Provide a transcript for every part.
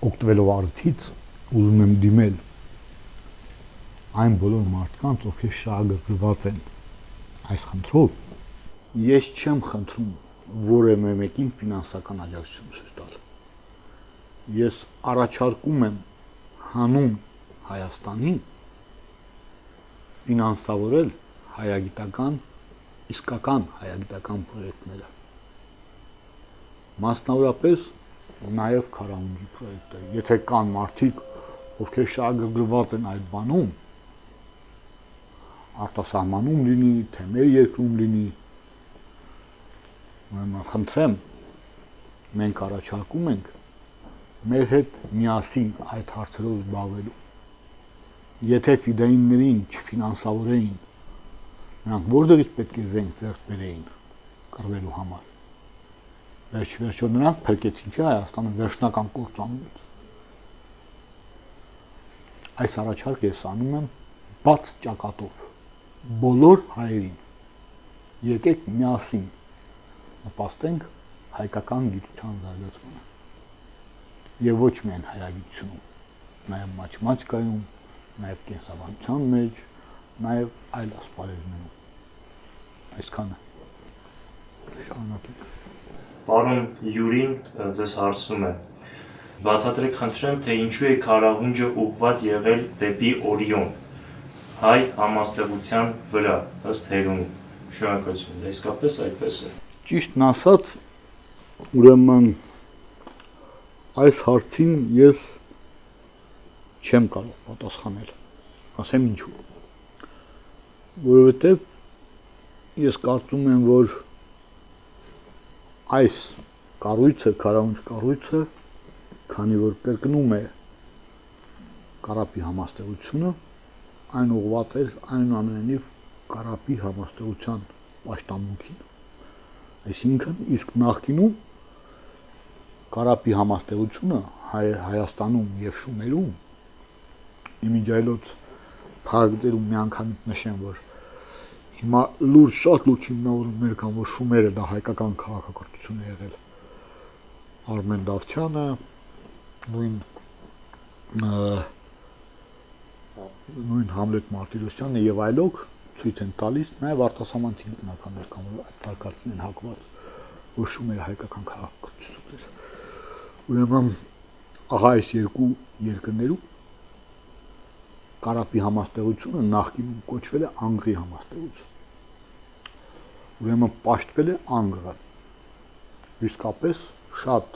օգտվելով առիթից ուզում եմ դիմել այն բոլոր մարդկանց, ովքեր շահագրգռված են այս խնդրով, ես չեմ խնդրում որևէ մեկին ֆինանսական աջակցություն ցույց տալ։ Ես առաջարկում եմ հանուն Հայաստանի ֆինանսավորել հայագիտական, իսկական հայագիտական պրոյեկտները։ Մասնավորապես նաև քարահունջի պրոյեկտը։ Եթե կան մարդիկ, ովքեր շահագրգռված են այդ բանում, արտասահմանում լինի, թե մեր երկրում լինի, խնդրեմ, մենք առաջարկում ենք մեր հետ միասին այդ հարցերով զբաղվելու։ Եթե ֆիդեիններին չֆինանսավորեին, նրանք որտեղից պետք է զենք ձեռք բերեին կռվելու համար։ Վերջ-վերջո նրանք փրկեցին չէ Հայաստանը վերջնական կործանումից։ Այս առաջարկը ես անում եմ բաց ճակատով բոլոր հայերին։ Եկեք միասին նպաստենք հայկական գիտության զարգացմանը։ Եվ ոչ միայն հայագիտությունում, նաև մաթեմատիկայում, նաև կենսաբանության մեջ, նաև այլ ասպարեզներում։ Այսքանը։ Շարունակեք։ Պարոն Յուրին ձեզ հարցնում է. բացատրեք խնդրեմ, թե ինչու է քարահունջը ուղղված եղել դեպի Օրիոն, հայ համաստեղության վրա, ըստ Հերոնի։ Շնորհակալություն, դա իսկապես այդպես է։ Ճիշտն ասած, ուրեմն այս հարցին ես չեմ կարող պատասխանել, ասեմ ինչու։ Որովհետև ես կարծում եմ, որ այս կառույցը, քարահունջ կառույցը, քանի որ կրկնում է Կարապի համաստեղությունը, այն ուղղված էր այնուամենայնիվ Կարապի համաստեղության պաշտամունքին։ Այսինքն, իսկ նախկինում Կարապի համաստեղությունը Հայաստանում եւ Շումերում իմիջայլոց փակներում միանգամից նշեմ, որ հիմա շատ լուրջ հիմնավորումներ կան, որ Շումերը դա հայկական քաղաքակրթություն է եղել։ Արմեն Դավթյանը, նույն Համլետ Մարտիրոսյանը եւ այլոք ցույց են տալիս, նաև արտասահման թիմականներ կան, որ այդ վարկածին են հակված, որ Շումերը հայկական քաղաքակրթություն էր։ Ուրեմն ահա այս երկու երկրներում Կարապի համաստեղությունը նախկինում կոչվել է Անգլի համաստեղություն։ Ուրեմն պաշտվել է Անգլը։ Իսկապես շատ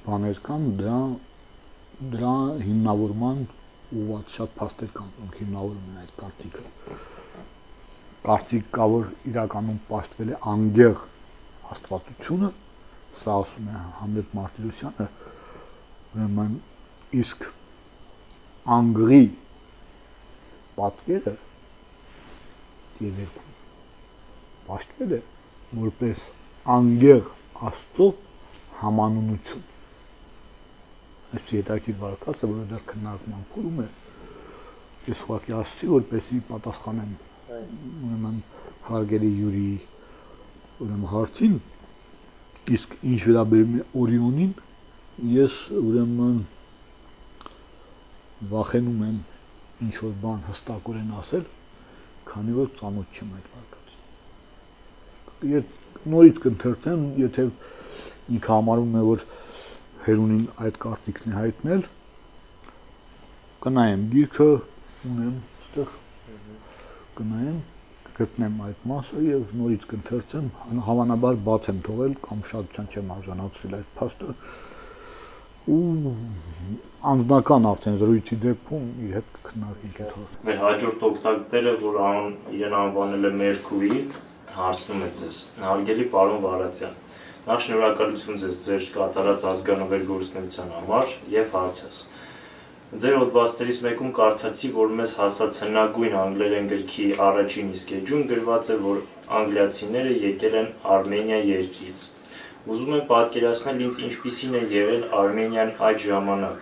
բաներ կան դրա հիմնավորման ուղղված շատ փաստեր կան, որոնք հիմնավորում են այդ կարծիքը։ Կարծիք կա, որ իրականում պաշտվել է անգեղ աստվածությունը, սա ասում է Համլետ Մարտիրոսյանը, ուրեմն իսկ Անգլի պատկերը եզերքում պաշտվել է որպես անգեղ Աստծո համանունություն։ Այս հետաքրքիր վարկածը, որը դեռ քննարկման փուլում է, ես ուղղակի ասացի, որպեսզի պատասխանեմ ուրեմն հարգելի Յուրիի ուրեմն հարցին, իսկ ինչ վերաբերում է Օրիոնին, ես ուրեմն վախենում եմ ինչ որ բան հստակորեն ասել, քանի որ ծանոթ չեմ այդ վարկածին։ Նորից կընթերցեմ, եթե ինքը համարում է, որ Հերունին այդ կարծիքն է հայտնել, կնայեմ գիրքը, ունեմ այդտեղ, կնայեմ, կգտնեմ այդ մասը եւ նորից կընթերցեմ, հավանաբար բաց եմ թողել կամ շատության չեմ արժանացրել այդ փաստը ու անձնական արդեն զրույցի դեպքում իր հետ կքննարկենք այդ հարցը։ Մեր հաջորդ օգտատերը, որ իրեն անվանել է Մերկուրի, հարցնում է ձեզ. Հարգելի պարոն Վարդացյան, նախ շնորհակալություն ձեզ ձեր կատարած ազգանվեր գործունեության համար եւ հարցս։ Ձեր հոդվածներից մեկում կարդացի, որ մեզ հասած հնագույն անգլերեն գրքի առաջին իսկ էջում գրված է, որ անգլիացիները եկել են Արմենիա երկրից։ Ուզում եմ պատկերացնել ինձ ինչպիսին է եղել Արմենիան այդ ժամանակ,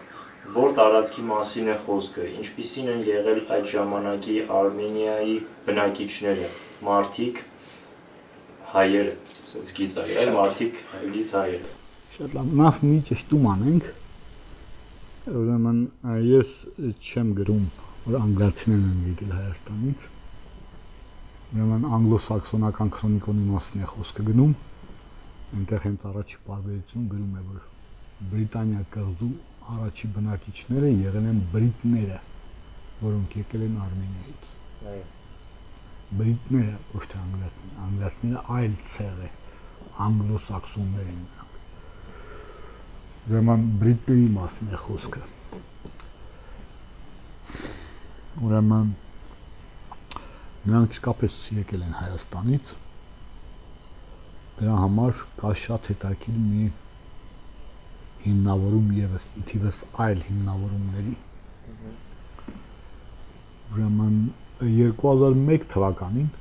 որ տարածքի մասին է խոսքը, ինչպիսին են եղել այդ ժամանակի Արմենիայի բնակիչները, մարդիկ, հայերը, ասես գիծայր, մարդիկ, գիծ հայերը։ Շատ լավ, նախ մի ճշտում անենք, Ուրեմն ես չեմ գրում, որ անգլիացիներն են եկել Հայաստանից։ Ուրեմն անգլոսաքսոնական քրոնիկոնի մասին է խոսքը գնում։ Այնտեղ հենց առաջի պարբերություն գրում է, որ Բրիտանիա կղզու առաջի բնակիչները եղել են բրիտները, որոնք եկել են Արմենիայից։ Այո։ Բրիտները, ոչ թե անգլիացիները, անգլիացիները այլ ցեղ է, անգլոսաքսոններ են։ Ուրեմն բրիտների մասին է խոսքը։ Ուրեմն նրանք իսկապես եկել են Հայաստանից։ Դրա համար կա շատ հետաքրքիր մի հիմնավորում եւս, թիվս այլ հիմնավորումների։ Ուրեմն 2001 թվականին,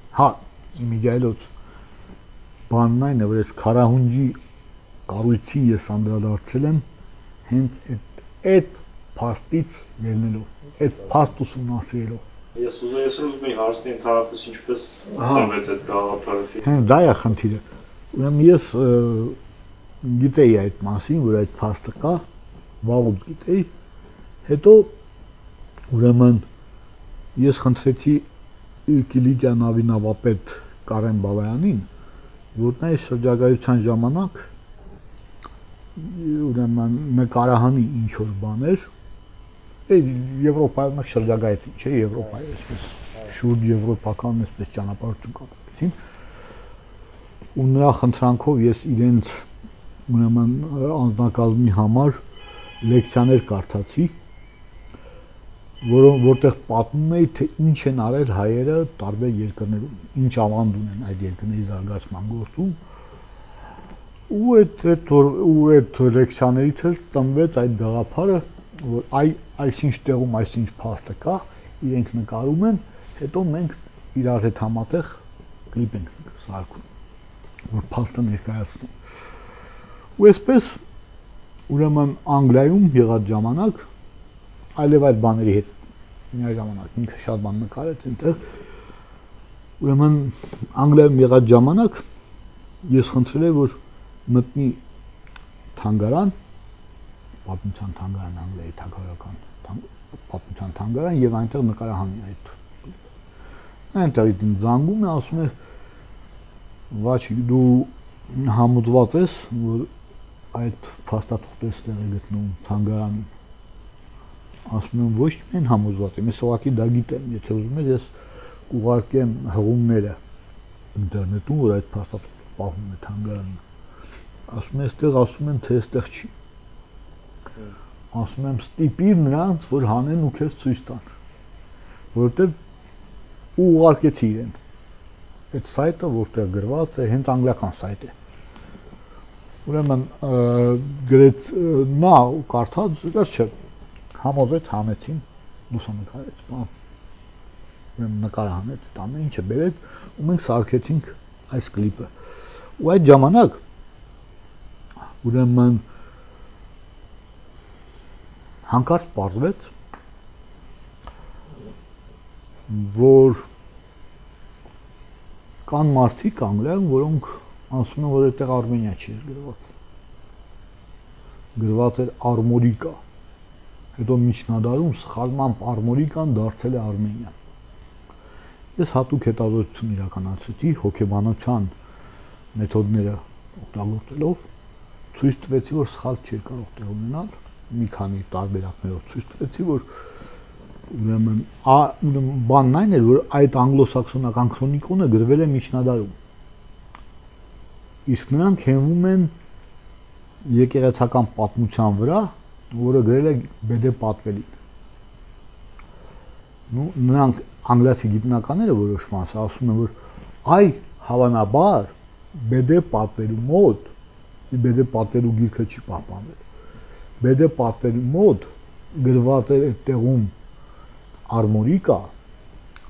իմիջիայլոց բանն այն է, որ ես Քարահունջի կառույցի ես անդրադարձել եմ հենց այդ փաստից ելնելով, այդ փաստ ուսումնասիրելով։ Ես ուզում եմ հարցնի ընդհանրապես ինչպես ծնվեց այդ գաղափարը։ Հենց դա է խնդիրը։ Ուրեմն ես գիտեի այդ մասին, որ այդ փաստը կա, վաղուց գիտեի։ Հետո ուրեմն ես խնդրեցի Կիլիկիա նավի նավապետ Կարեն Բալայանին, որ նա շրջագայության ժամանակ ուրեմն նկարահանի ինչ որ բաներ, Եվրոպայում շրջագայություն չէ, Եվրոպայի այսպես շուրջ եվրոպական այսպես ճանապարհություն կապեցին։ Ու նրա խնդրանքով ես իրենց ուրեմն անձնակազմի համար լեկցիաներ կարդացի, որտեղ պատմում էի, թե ինչ են արել հայերը տարբեր երկրներում, ինչ ավանդ ունեն այդ երկրների զարգացման գործում, ու այդ լեկցիաներից էլ ծնվեց այդ գաղափարը, որ այսինչ տեղում այսինչ փաստը կա, իրենք նկարում են, հետո մենք իրար հետ համատեղ կլիպ ենք սարքում, որ փաստը ներկայացնում։ Ու այսպես ուրեմն Անգլիայում եղած ժամանակ այլև այլ բաների հետ մի ժամանակ ինքը շատ բան նկարեց այնտեղ։ Ուրեմն Անգլիայում եղած ժամանակ ես խնդրել եմ, որ մտնի թանգարան, պատմության թանգարան, Անգլիայի թագավորական պատմության թանգարան եւ այնտեղ նկարահանի այդ։ Այնտեղ ինձ զանգում է, ասում է. «Վաչի, դու համոզված ես, որ այդ փաստաթղթերը տեղ է գտնվում թանգարանում»։ Ասում եմ, ոչ միայն համոզված եմ, ես ուղղակի դա գիտեմ, եթե ուզում ես ես կուղարկեմ հղումները ինտերնետում, որ այդ փաստաթղթը պահվում է թանգարանում։ Ասում եմ, այստեղ ասում են, թե այստեղ չի։ Ասում եմ, ստիպիր նրանց, որ հանեն ու քեզ ցույց տան, որովհետև ու ուղարկեցի իրեն այդ սայթը, որտեղ գրված է, հենց անգլիական սայթ է։ Ուրեմն գրեց նա ու կարդաց, չէ, համոզեց, հանեցին, լուսանկարեց, բան։ Ուրեմն նկարահանեց, ամեն ինչը բերեց ու մենք սարքեցինք այս կլիպը։ Ու այդ ժամանակ ուրեմն հանկարծ պարզվեց, որ կան մարդիկ Անգլիայում, որոնք ասում են, որ այդտեղ Արմենիա չի գրված։ Գրված էր Արմորիկա։ Հետո միջնադարում սխալմամբ Արմորիկան դարձել է Արմենիա։ Ես հատուկ հետազոտություն իրականացրեցի հոգեբանության մեթոդները օգտագործելով, ցույց տվեցի, որ սխալ չի կարող տեղ ունենալ, մի քանի տարբերակներով ցույց տվեցի, որ ուրեմն բանն այն է, որ այդ անգլոսաքսոնական քրոնիկոնը գրվել է միջնադարում։ Իսկ նրանք հենվում են եկեղեցական պատմության վրա, որը գրել է Բեդե Պատվելին։ Նրանք անգլիացի գիտնականները որոշ մասը ասում են, որ այ հավանաբար Բեդե Պատվելու մոտ, Բեդե Պատվելու գիրքը չի պահպանվել։ Բեդե Պատվելու մոտ գրված էր այդ տեղում Արմորիկա,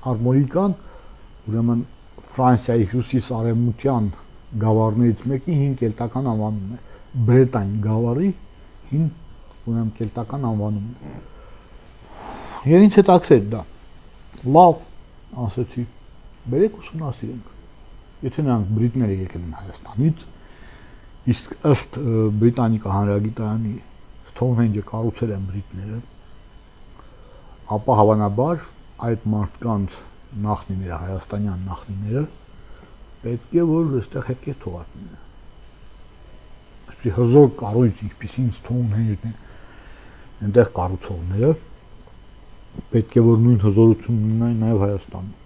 Արմորիկան ուրեմն Ֆրանսիայի հյուսիս-արևմտյան գավառներից մեկի հին կելտական անվանում է, Բրետань գավառի հին ուրեմն կելտական անվանում է։ Եվ ինձ հետաքրքրեց դա։ Լավ, ասեցի, բերեք ուսումնասիրենք։ Եթե նրանք բրիտները եկել են Հայաստանից, իսկ ըստ Բրիտանիկա հանրագիտարանի Stonehenge-ը կառուցել են բրիտները, ապա հավանաբար այդ մարդկանց նախնիները, հայաստանյան նախնիները պետք է որ այստեղ եկե թողարկները։ Այսպիսի հզոր կառույց, ինչպիսին Stonehenge-ն է, այնտեղ կառուցողները պետք է որ նույն հզորությունն ունենային նաև Հայաստանում։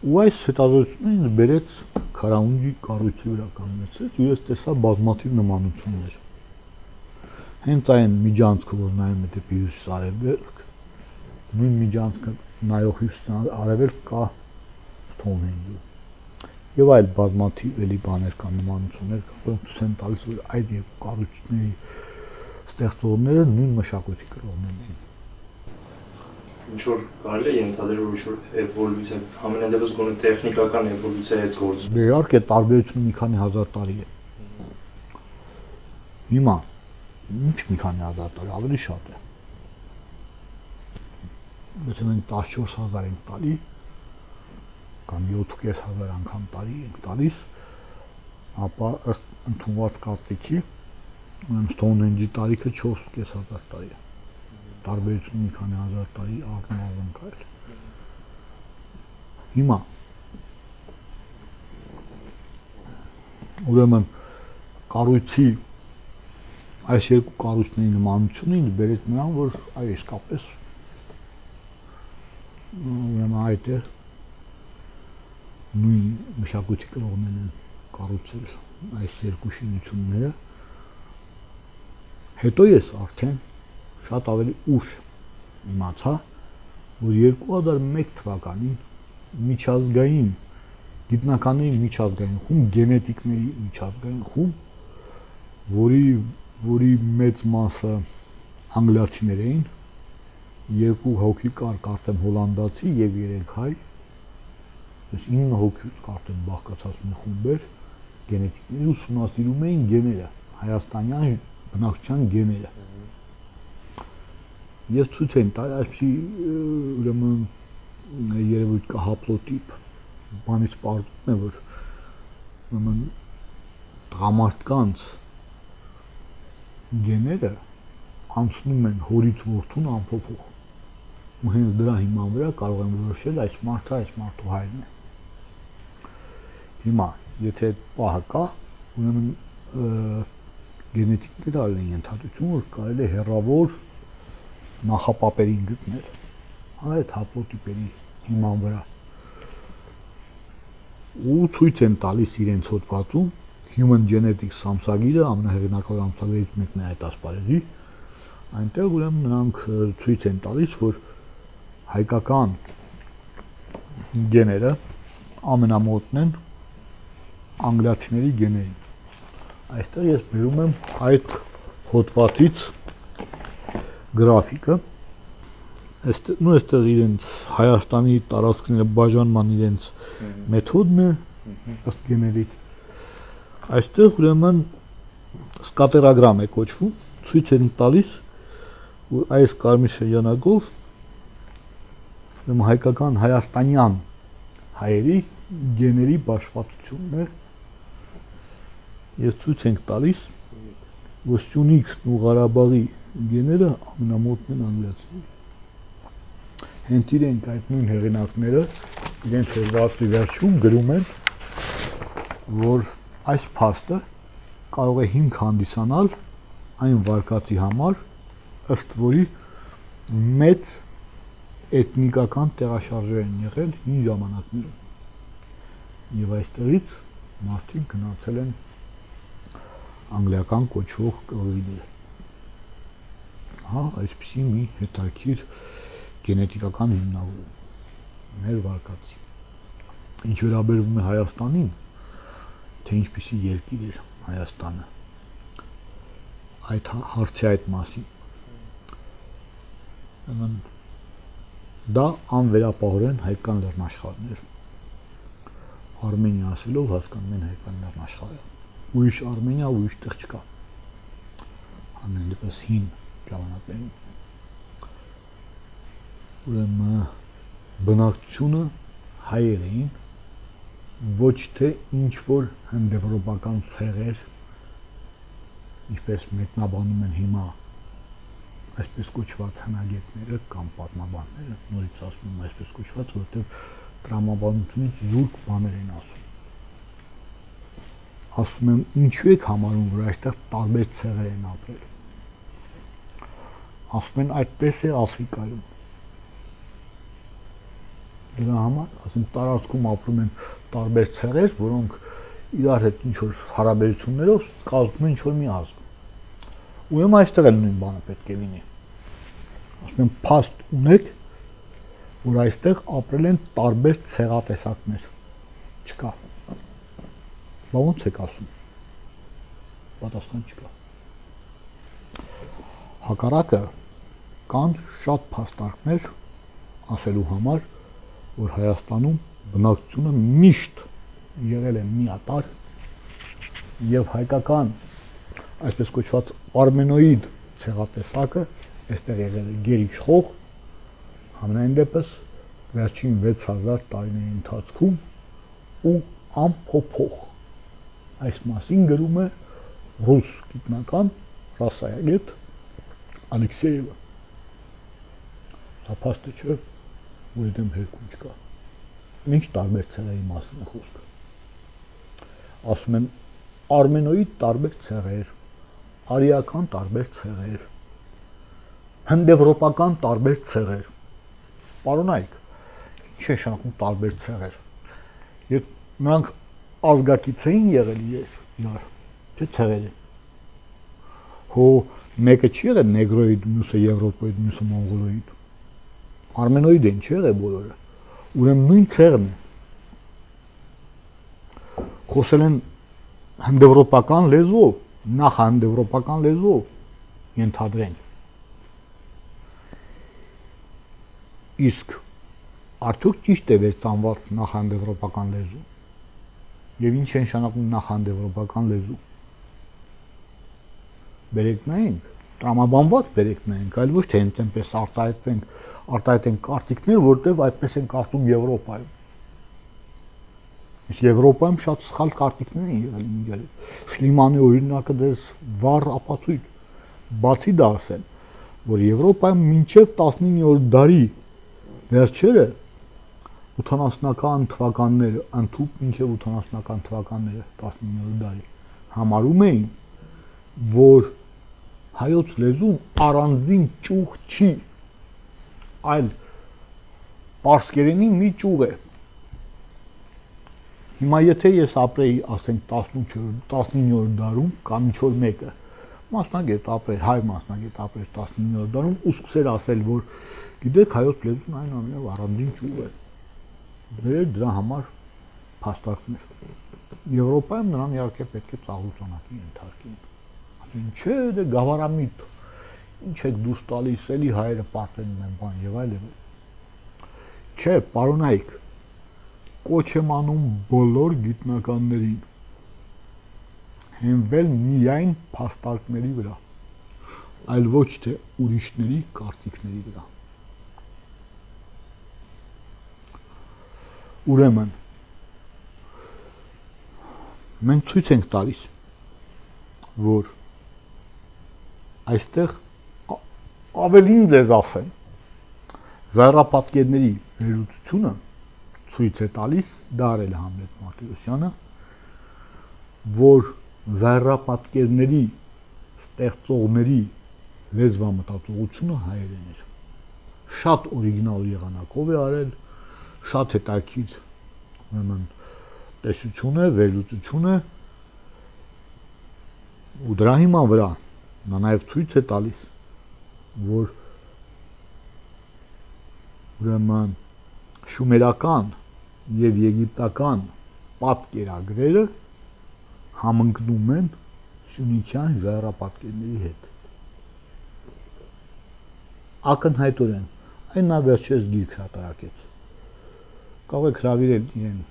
Ու այս հետազոտությունը ինձ բերեց Քարաունջի կառույցի վրա կանգնեցրեց, ու ես տեսա բազմաթիվ նմանություններ։ Հենց այն միջանցքը, որ նայում է դեպի հյուսիս-արևելք, նույն միջանցքը նայող հյուսիս-արևելք կա Stonehenge-ում։ Եվ այլ բազմաթիվ էլի բաներ կան, նմանություններ կան, որոնք ցույց են տալիս, որ այդ երկու կառույցների ստեղծողները նույն մշակույթի կրողներն էին։ Ինչ որ կարելի է ենթադրել, որ ինչ-որ էվոլյուցիա, ամենադեպս գոնե տեխնիկական էվոլյուցիա հետ գործում։ Իհարկե տարբերությունը մի քանի հազար տարի է։ Հիմա ինչ մի քանի հազար տարի, ավելի շատ է։ Եթե մենք 14000 ենք տալի, կամ 7500 անգամ տարի ենք տալիս, ապա ըստ ընդունված կարծիքի Stonehenge-ի տարիքը 4500 տարի է։ Տարբերությունը մի քանի հազար տարի առնվազն կա էլ։ Հիմա ուրեմն կառույցի այս երկու կառույցների նմանությունը ինձ բերեց նրան, որ այ իսկապես ուրեմն այդ է նույն մշակույթի կրողներն են կառուցել այս երկու շինությունները։ Հետո ես արդեն շատ ավելի ուշ իմացա, որ 2001 թվականին միջազգային գիտնականների միջազգային խումբ, գենետիկների միջազգային խումբ, որի մեծ մասը անգլիացիներ էին, երկու հոգի կար կարծեմ հոլանդացի եւ 3 հայ, այս 9 հոգուց կարծեմ բաղկացած մի խումբ էր, գենետիկների ուսումնասիրում էին գեները, հայաստանյան բնակչության գեները։ Ես ցույց եմ տալ այսպիսի ուրեմն երևույթ կա հապլոտիպ, բանից պարզվում է, որ ուրեմն տղամարդկանց գեները անցնում են հորից որդուն անփոփոխ։ Ու հենց դրա հիման վրա կարող են որոշել այս մարդը այս մարդու հայրն է։ Հիմա, եթե այդ պահը կա, ուրեմն գենետիկները արել են ենթադրություն, որ կարելի է հեռավոր նախապապերին գտնել այդ հապլոտիպերի հիման վրա։ Ու ցույց են տալիս իրենց հոդվածում Human Genetics ամսագիրը, ամենահեղինակավոր ամսագրերից մեկն է այդ ասպարեզի, այնտեղ ուրեմն նրանք ցույց են տալիս, որ հայկական գեները ամենամոտն են անգլիացիների գեներին։ Այստեղ ես բերում եմ այդ հոդվածից գրաֆիկը, այստեղ իրենց Հայաստանի տարածքները բաժանման իրենց մեթոդն է, ըստ գեների։ Այստեղ ուրեմն սկատերագրամ է կոչվում, ցույց են տալիս, որ այս կարմիր շրջանակով հայկական հայաստանյան հայերի գեների բաշխվածությունն է։ Ես ցույց ենք տալիս, որ Սյունիքն ու Ղարաբաղի գեները ամենամոտն են անգլիացիների։ Հենց իրենք այդ նույն հեղինակները իրենց հոդվածի վերջում գրում են, որ այս փաստը կարող է հիմք հանդիսանալ այն վարկածի համար, ըստ որի մեծ էթնիկական տեղաշարժեր են եղել հին ժամանակներում։ Եվ այստեղից մարդիկ գնացել են անգլիական կոչվող կղզիները։ Հա, այսպիսի մի հետաքրքիր գենետիկական հիմնավորում մեր վարկածի։ Ինչ վերաբերվում է Հայաստանին, թե ինչպիսի երկիր էր Հայաստանը, այդ հարցի այդ մասին, դա անվերապահորեն հայկական լեռնաշխարհներ, Արմենիա ասելով հասկանում են հայկական լեռնաշխարհը, ուրիշ Արմենիա ուրիշ տեղ չկա, ամենդեպս հին ժամանակներում։ Ուրեմն բնակչությունը հայեր էին, ոչ թե ինչ որ հնդեվրոպական ցեղեր, ինչպես մեկնաբանում են հիմա այսպես կոչված հնագետները կամ պատմաբանները, նորից ասում եմ այսպես կոչված, որովհետև տրամաբանությունից զուրկ բաներ են ասում։ Ասում եմ, ինչու եք համարում, որ այստեղ տարբեր ցեղեր են ապրել։ Ասում են, այդպես է Աֆրիկայում։ Դրա համար, ասում տարածքում ապրում են տարբեր ցեղեր, որոնք իրար հետ ինչ որ հարաբերություններով կազմում են ինչ որ մի ազգ։ Ուրեմն այստեղ էլ նույն բանը պետք է լինի։ Ասում եմ, փաստ ունեք, որ այստեղ ապրել են տարբեր ցեղատեսակներ։ Չկա։ Բա ո՞նց եք ասում։ Պատասխան չկա։ Հակառակը կան շատ փաստարկներ ասելու համար, որ Հայաստանում բնակչությունը միշտ եղել է միատարր եւ հայկական այսպես կոչված արմենոիդ ցեղատեսակը այստեղ եղել է գերիշխող համենայն դեպս վերջին 6000 տարիների ընթացքում ու ամփոփող այս մասին գրում է ռուս գիտնական ռասայագետ Ալեքսեևը։ Դա փաստ չէ, որ դեմ հերքում չկա։ Ինչ տարբեր ցեղերի մասին է խոսքը։ Ասում են արմենոիդ տարբեր ցեղեր, արիական տարբեր ցեղեր, հնդեվրոպական տարբեր ցեղեր։ Պարոնայք, ինչ է նշանակում տարբեր ցեղեր։ Եվ նրանք ազգակից էին եղել իրար, թե ցեղեր են։ Հո մեկը չի եղել նեգրոիդ, մյուսը եվրոպոիդ, մյուսը մոնղոլոիդ։ Արմենոիդ են, չի եղել բոլորը։ Ուրեմն նույն ցեղն է։ Խոսել են հնդեվրոպական լեզվով, նախ հնդեվրոպական լեզվով ենթադրենք։ Իսկ արդյոք ճիշտ է վերծանված նախ հնդեվրոպական լեզու։ Եվ ինչ է նշանակում նախ հնդեվրոպական լեզու։ Բերեք նայենք, տրամաբանված բերեք նայենք, այլ ոչ թե այնպես արտահայտենք կարտիկներ, որտեղ այդպես են կարծում Եվրոպայում։ Իսկ Եվրոպայում շատ սխալ կարտիկներ են եղել ինձ։ Շլիմանի օրինակը դες վառ ապացույց։ Բացի դա ասեմ, որ Եվրոպայում մինչև 19-րդ դարի վերջերը 80-ական թվականները, ընդհուպ մինչև 80-ական թվականները 19-րդ դարի համարում էին, որ հայոց լեզուն առանձին ճյուղ չի, այլ պարսկերենի մի ճյուղ է։ Հիմա եթե ես ապրեի, ասենք 19-րդ դարում կամ ինչ-որ մեկը, մասնագետ ապրեր, հայ մասնագետ ապրեր 19-րդ դարում ու սկսեր ասել, որ գիտեք հայոց լեզուն այնուամենայնիվ առանձին ճյուղ է։ Բերեր դրա համար փաստարկներ։ Եվրոպայում նրան իհարկե պետք է ծաղրուծանակի ենթարկեն։ Ասեն, չէ, դե գավառամիտ, ինչ եք դուրս տալիս, էլի հայերը պարտենում են բան եւ այլն։ Չէ, պարոնայք, կոչ եմ անում բոլոր գիտնականներին հենվել միայն փաստարկների վրա, այլ ոչ թե ուրիշների կարծիքների վրա։ Ուրեմն մենք ցույց ենք տալիս, որ այստեղ ավելին ձեզ ասեմ, ժայռապատկերների վերլուծությունը ցույց է տալիս, դա արել է Համլետ Մարտիրոսյանը, որ ժայռապատկերների ստեղծողների լեզվամտածողությունը հայերեն էր։ Շատ օրիգինալ եղանակով է արել, շատ հետաքրքիր ուրեմն տեսություն է, վերլուծություն է, ու դրա հիման վրա նա նաև ցույց է տալիս, որ ուրեմն շումերական եւ եգիպտական պատկերագրերը համընկնում են սյունիքյան ժայռապատկերների հետ։ Ակնհայտորեն, այն նա վերջերս գիրք հրատարակեց։ Կարող եք հրավիրել իրեն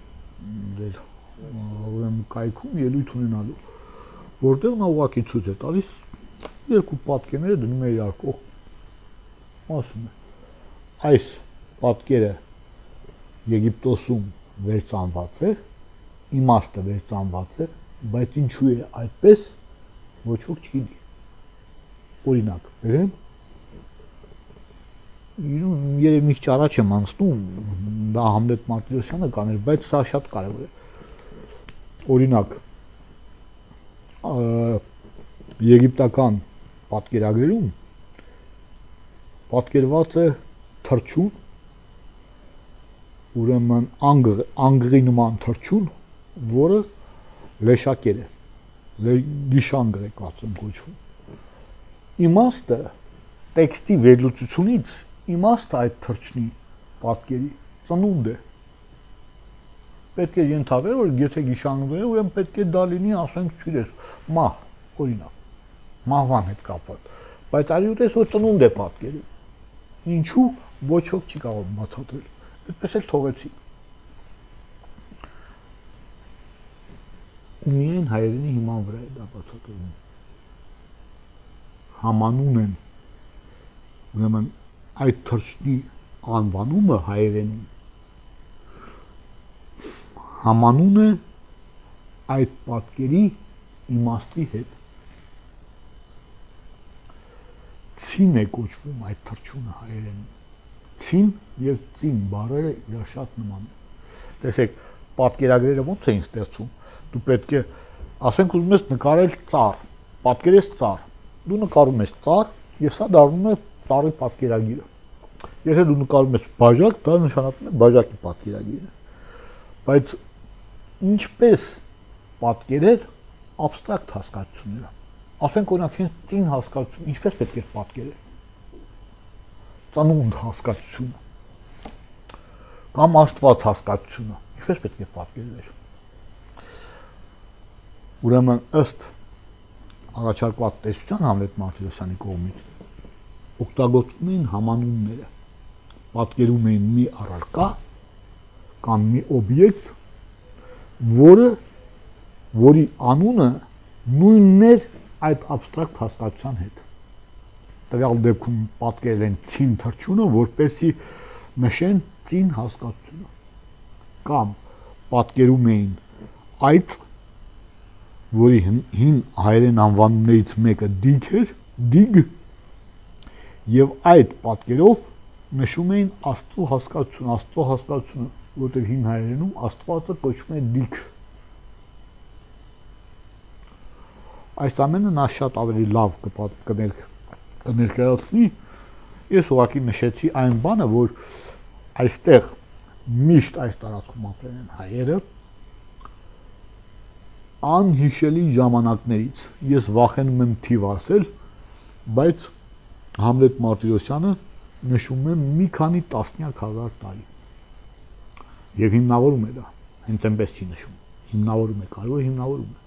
ձեր ուրեմն կայքում ելույթ ունենալու, որտեղ նա ուղղակի ցույց է տալիս երկու պատկերները դնում է իրար կողմ։ Ասում է, այս պատկերը Եգիպտոսում վերծանված է, իմաստը վերծանված է, բայց ինչու է այդպես, ոչ ոք չգիտի։ Օրինակ, բերեմ երևի մի քիչ առաջ եմ անցնում, դա Համլետ Մարտիրոսյանը կաներ, բայց սա շատ կարևոր է։ Օրինակ, եգիպտական պատկերագրերում պատկերված է թռչուն, ուրեմն անգղի նման թռչուն, որը լեշակեր է, գիշանգր է կացում գոչվում։ Իմաստը տեքստի վերլուծությունից իմաստը այդ թռչնի պատկերի ծնունդ է։ Պետք է ենթադրել, որ եթե գիշանգր է, ուրեմն պետք է դա լինի, ասենք, չգիտես, մահ, օրինակ, մահվան հետ կապված։ Բայց արի ուտես, որ ծնունդ է պատկերի։ Ինչու ոչ ոք չի կարող բացատրել։ Այդպես էլ թողեցի։ Ու միայն հայերենի հիման վրա է դա բացատրվում։ Համանուն են, ուրեմն այդ թռչնի անվանումը հայերենում համանուն է այդ պատկերի իմաստի հետ։ Ցին է կոչվում այդ թռչունը հայերենում։ Ցին եւ ծին բառերը իրար շատ նման են։ Տեսեք, պատկերագրերը ո՞նց էին ստեղծում։ Դու պետք է, ասենք, ուզում ես նկարել ծառ, պատկերես ծառ։ Դու նկարում ես ծառ, եւ սա դառնում է ծառի պատկերագիրը։ Եթե դու նկարում ես բաժակ, դա նշանակում է բաժակի պատկերագիրը։ Բայց ինչպես պատկերել абստրակտ հասկացությունները։ Ասենք, օրինակ, հենց ծին հասկացություն, ինչպես պետք է պատկերել։ Ծնունդ հասկացությունը կամ Աստված հասկացությունը, ինչպես պետք է պատկերել։ Ուրեմն ըստ առաջարկված տեսության Համլետ Մարտիրոսյանի կողմից օգտագործվում էին համանունները, պատկերում էին մի առարկա կամ մի օբյեկտ, որի անունը նույնն էր այդ абստրակտ հասկացության հետ։ Տվյալ դեպքում պատկերել են ցին թռչունը, որպեսզի նշեն ցին հասկացությունը, կամ պատկերում էին այծ, որի հին հայերեն անվանումներից մեկը դիգ էր, դիգ, եւ այդ պատկերով նշում էին Աստծո հասկացությունը, որտեղ հին հայերենում Աստվածը կոչվում է դիգ։ Այս ամենը նա շատ ավելի լավ կներկայացնի, ես ուղղակի նշեցի այն բանը, որ այստեղ միշտ այս տարածքում ապրել են հայերը, անհիշելի ժամանակներից, ես վախենում եմ թիվ ասել, բայց Համլետ Մարտիրոսյանը նշում է մի քանի տասնյակ հազար տարի։ Եվ հիմնավորում է դա, հենց այնպես չի նշում, հիմնավորում է, կարևոր հիմնավորում է։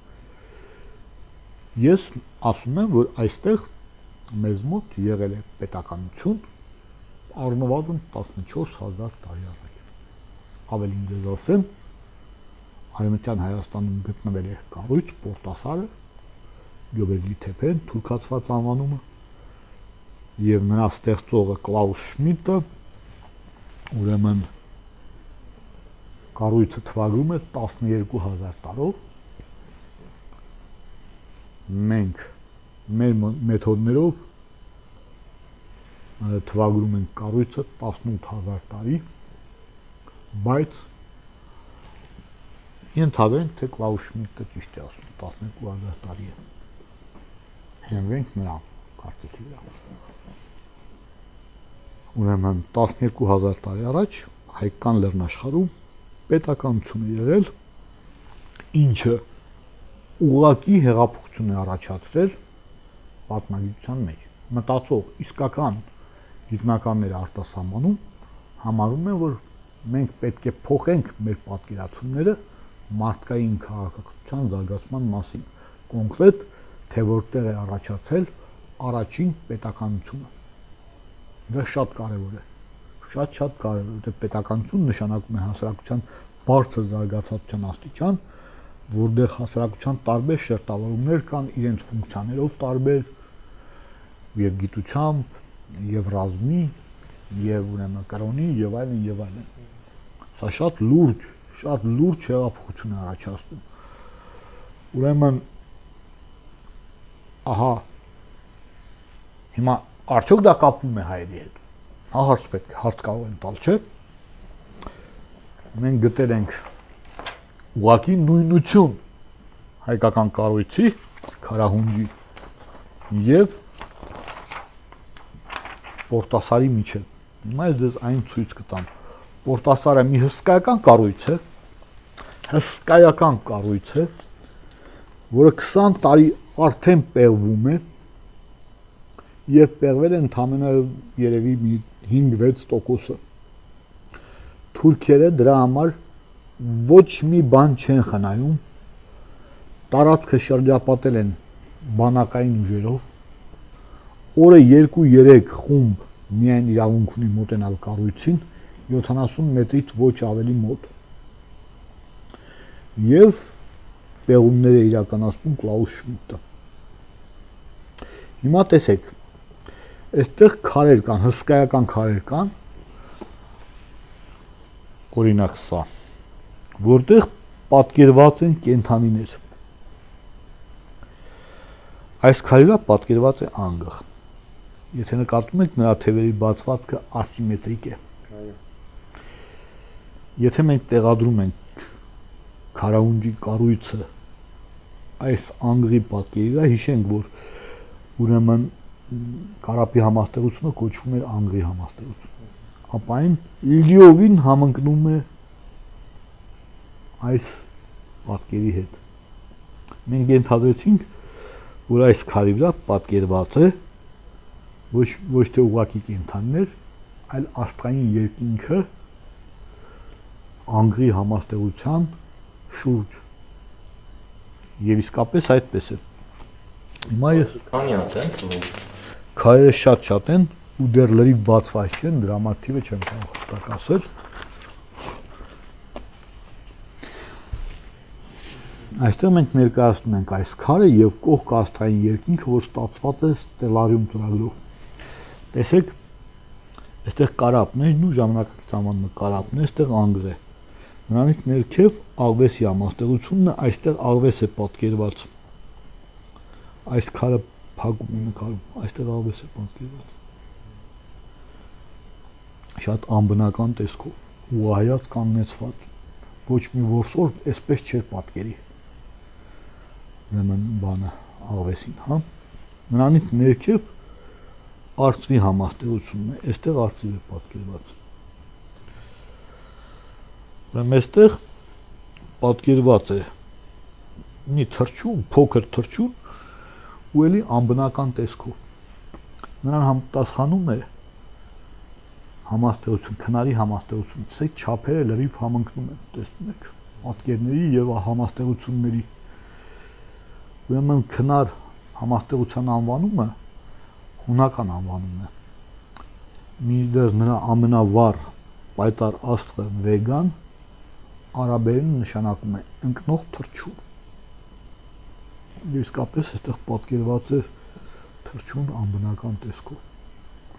Ես ասում եմ, որ այստեղ մեզ մոտ եղել է պետականություն առնվազն 14,000 տարի առաջ։ Ավելին դες ասեմ, Արևմտյան Հայաստանում գտնվել է կառույց, Պորտասարը, Գյոբելգի թեփեն, թուրքացված անվանումը, եւ նրա ստեղծողը Կլաուս Շմիդտը, ուրեմն կառույցը թվագրում է 12,000 տարով։ Մենք մեր մեթոդներով թվագրում ենք կառույցը 18,000 տարի, բայց ենթադրենք, թե Կլաուս Շմիդտը ճիշտ է ասում, 12,000 տարի է։ Հենվենք նրա կարծիքի վրա։ Ուրեմն 12,000 տարի առաջ հայկական լեռնաշխարհում պետականություն է եղել, ինչը ուղղակի հեղափոխություն է առաջացրել պատմագիտության մեջ։ Մտածող իսկական գիտնականները արտասահմանում համարում են, որ մենք պետք է փոխենք մեր պատկերացումները մարդկային քաղաքականության զարգացման մասին, կոնկրետ թե որտեղ է առաջացել առաջին պետականությունը։ Դա շատ կարևոր է, շատ կարևոր է, պետականություն նշանակում է հասարակության բարձր զարգացածության աստիճան, որտեղ հասարակության տարբեր շերտավորումներ կան իրենց ֆունկցիաներով տարբեր, եւ գիտությամբ, եւ ռազմի, եւ ուրեմն կրոնի, եւ այլն եւ այլն։ Սա շատ լուրջ հեղափոխություն է առաջացնում։ Ուրեմն ահա հիմա արդյոք դա կապվում է հայերի հետ։ Հա հարց կարող են տալ, չէ՞։ Մենք գտել ենք ուղղակի նույնություն հայկական կառույցի, քարահունջի եւ Պորտասարի միջև։ Հիմա ես այն ցույց կտամ։ Պորտասարը մի հսկայական կառույց է, որը 20 տարի արդեն պեղվում է եւ պեղվել է ընդամենը երևի մի 5-6%-ը։ Թուրքերը դրա համար ոչ մի բան չեն խնայում, տարածքը շրջապատել են բանակային ուժերով, օրը 2-3 խումբ միայն իրավունք ունի մոտենալ կառույցին, 70 մետրից ոչ ավելի մոտ։ Եվ պեղումներ է իրականացնում Կլաուս Շմիդտը։ Հիմա տեսեք, այստեղ քարեր կան, հսկայական քարեր կան, օրինակ սա, որտեղ պատկերված են կենդանիներ։ Այս քարի վրա պատկերված է անգղ։ Եթե նկատում եք, նրա թևերի բացվածքը ասիմետրիկ է։ Եթե մենք տեղադրում ենք քարահունջի կառույցը այս անգղի պատկերի վրա, հիշենք, որ ուրեմն կարապի համաստեղությունը կոչվում էր անգղի համաստեղություն, ապա այն լիովին համընկնում է այս պատկերի հետ։ Մենք ենթադրեցինք, որ այս քարի վրա պատկերված է ոչ թե ուղղակի կենդանիներ, այլ աստղային երկինքը անգղի համաստեղության շուրջ։ Եվ իսկապես այդպես է։ Հիմա ես քանի հատ են թվում։ Քարերը շատ են ու դեռ լրիվ բացված չեն, դրա մատիվը չեմ կարող հստակ ասել։ Այստեղ մենք ներկայացնում ենք այս քարը եւ կողքը աստղային երկինքը, որ ստացված է ստելարիում ծրագրով։ Տեսեք, այստեղ կարապներն ու ժամանակակից անվանումը կարապն է, այստեղ անգղ է։ Նրանից ներքև աղվեսի համաստեղությունն է, այստեղ աղվես է պատկերված։ Այս քարը փակում է նկարում, այստեղ աղվես է պատկերված։ Շատ անբնական տեսքով, ուղղահայաց կանգնեցված, ոչ մի որսոր այսպես չէր պատկերի։ Ուրեմն բանը աղվեսին, հա։ Նրանից ներքև արծվի համաստեղությունն է, այստեղ արծիվ է պատկերված։ Ուրեմն այստեղ պատկերված է մի թռչուն, փոքր թռչուն ու էլի անբնական տեսքով։ Նրան համապատասխանում է համաստեղություն, քնարի համաստեղություն, տեսեք չափերը լրիվ համընկնում են, տեսնում եք, պատկերների եւ համաստեղությունների։ Ուրեմն քնար համաստեղության անվանումը հունական անվանումն է։ Մինչդեռ նրա ամենավառ պայծառ աստղը վեգան արաբերեն նշանակում է ընկնող թռչուն։ Եվ իսկապես այստեղ պատկերված է թռչուն անբնական տեսքով։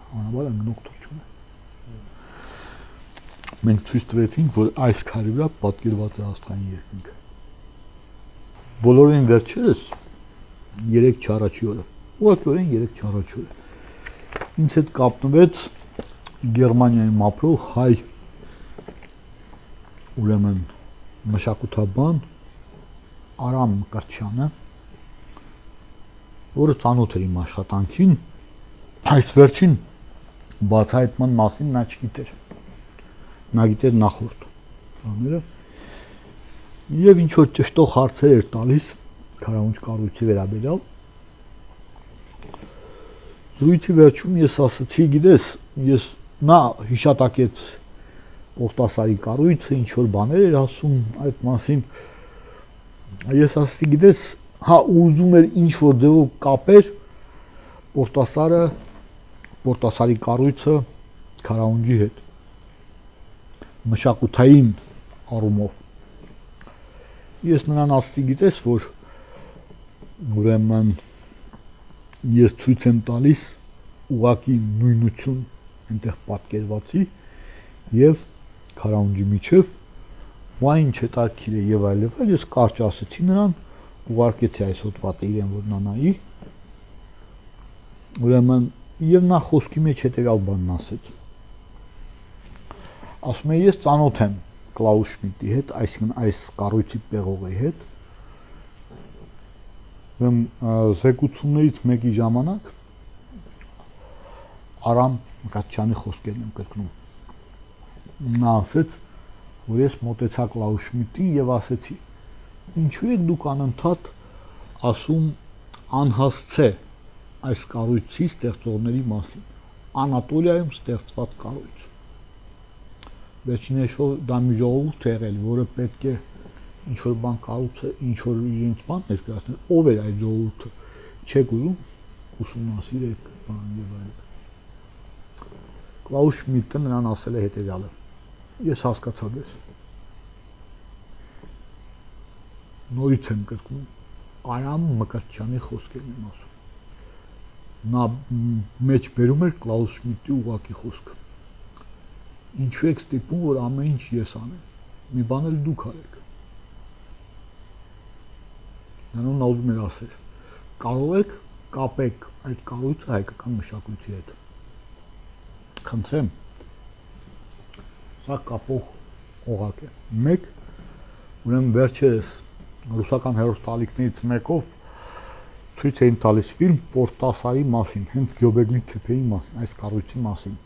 Հանրաբար ընկնող թռչուն է։ Մենք ցույց տվեցինք, որ այս քարի վրա պատկերված է աստղային երկինքը։ Բոլորին վերջերս 3 չառաջի օրը, ուղղակիորեն 3 չառաջի օրը ինձ հետ կապնվեց Գերմանիայում ապրող հայ ուրեմն մշակութաբան Արամ Կրչյանը, որը ծանոթ էր իմ աշխատանքին, այս վերջին բացահայտման մասին նա չգիտեր։ Նա գիտեր նախորդ բաները եւ ինչ որ ճշտող հարցեր էր տալիս քարահունջ կառույցի վերաբերյալ։ Զրույցի վերջում ես ասացի, գիտես, նա հիշատակեց Պորտասարի կառույցը, ինչ որ բաներ էր ասում այդ մասին։ Ես ասացի, գիտես, հա ուզում էր ինչ որ դեպով կապեր Պորտասարի կառույցը քարահունջի հետ մշակութային առումով։ Ես նրան ասացի, գիտես, որ ուրեմն ես ցույց եմ տալիս ուղղակի նույնություն այնտեղ պատկերվածի եւ քարահունջի միջև, ու ինչ հետաքրքիր է եւ այլն, ես կարճ ասեցի նրան, ուղարկեցի այս հոդվածը իրեն, որ նա նայի, ուրեմն եւ նա խոսքի մեջ հետեւյալ բանն ասեց, ասում է ես ծանոթ եմ Կլաուս Շմիդտի հետ, այսինքն այս կառույցի պեղողի հետ, ուրեմն զեկուցումներից մեկի ժամանակ Արամ Մկրտչյանի խոսքերն եմ կրկնում, նա ասեց, որ ես մոտեցա Կլաուս Շմիդտին եւ ասեցի, ինչու եք դուք անընդհատ ասում անհասցե այս կառույցի ստեղծողների մասին, Անատոլիայում ստեղծված կառույց։ Վերջիններս որ դա մի ժողովուրդ է եղել, որը պետք է ինչ-որ բան կառուցը, ինչ-որ իրենց բան ներկայացնել, ով էր այդ ժողովուրդը, չեք ուզում ուսումնասիրեք բան եւ այլն։ Կլաուս Շմիդտը նրան ասել է հետեւյալը. ես հասկացա դες։ Նորից եմ կրկնում, Արամ Մկրտչյանի խոսքերն եմ ասում։ Նա մեջ բերում էր Կլաուս Շմիդտի ուղղակի խոսքը։ Ինչու եք ստիպում, որ ամեն ինչ ես անեմ, մի բան էլ դուք արեք։ Նա ուզում էր ասել, կարող եք կապեք այդ կառույցը հայկական մշակույթի հետ։ Խնդրեմ, սա կապող օղակ է։ Մեկ, ուրեմն վերջերս ռուսական հեռուստաալիքներից մեկով ցույց էին տալիս ֆիլմ Պորտասայի մասին, հենց Գյոբեգլի թեփերի մասին, այս կառույցի մասին։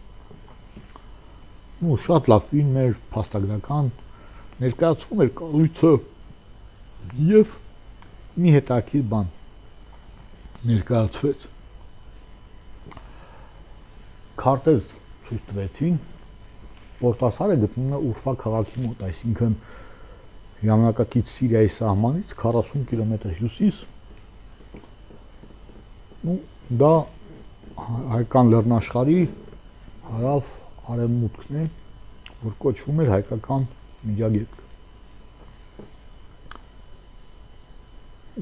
Ու շատ լավ ֆիլմ էր, փաստագրական, ներկայացվում էր կառույցը եւ մի հետաքրքիր բան ներկայացվեց։ Քարտեզ ցույց տվեցին, Պորտասարը գտնվում է Ուրֆա քաղաքի մոտ, այսինքն ժամանակակից Սիրիայի սահմանից 40 կիլոմետր հյուսիս, ու դա հայկական լեռնաշխարհի հարավ արևմուտքն է, որ կոչվում էր հայկական Միջագետք։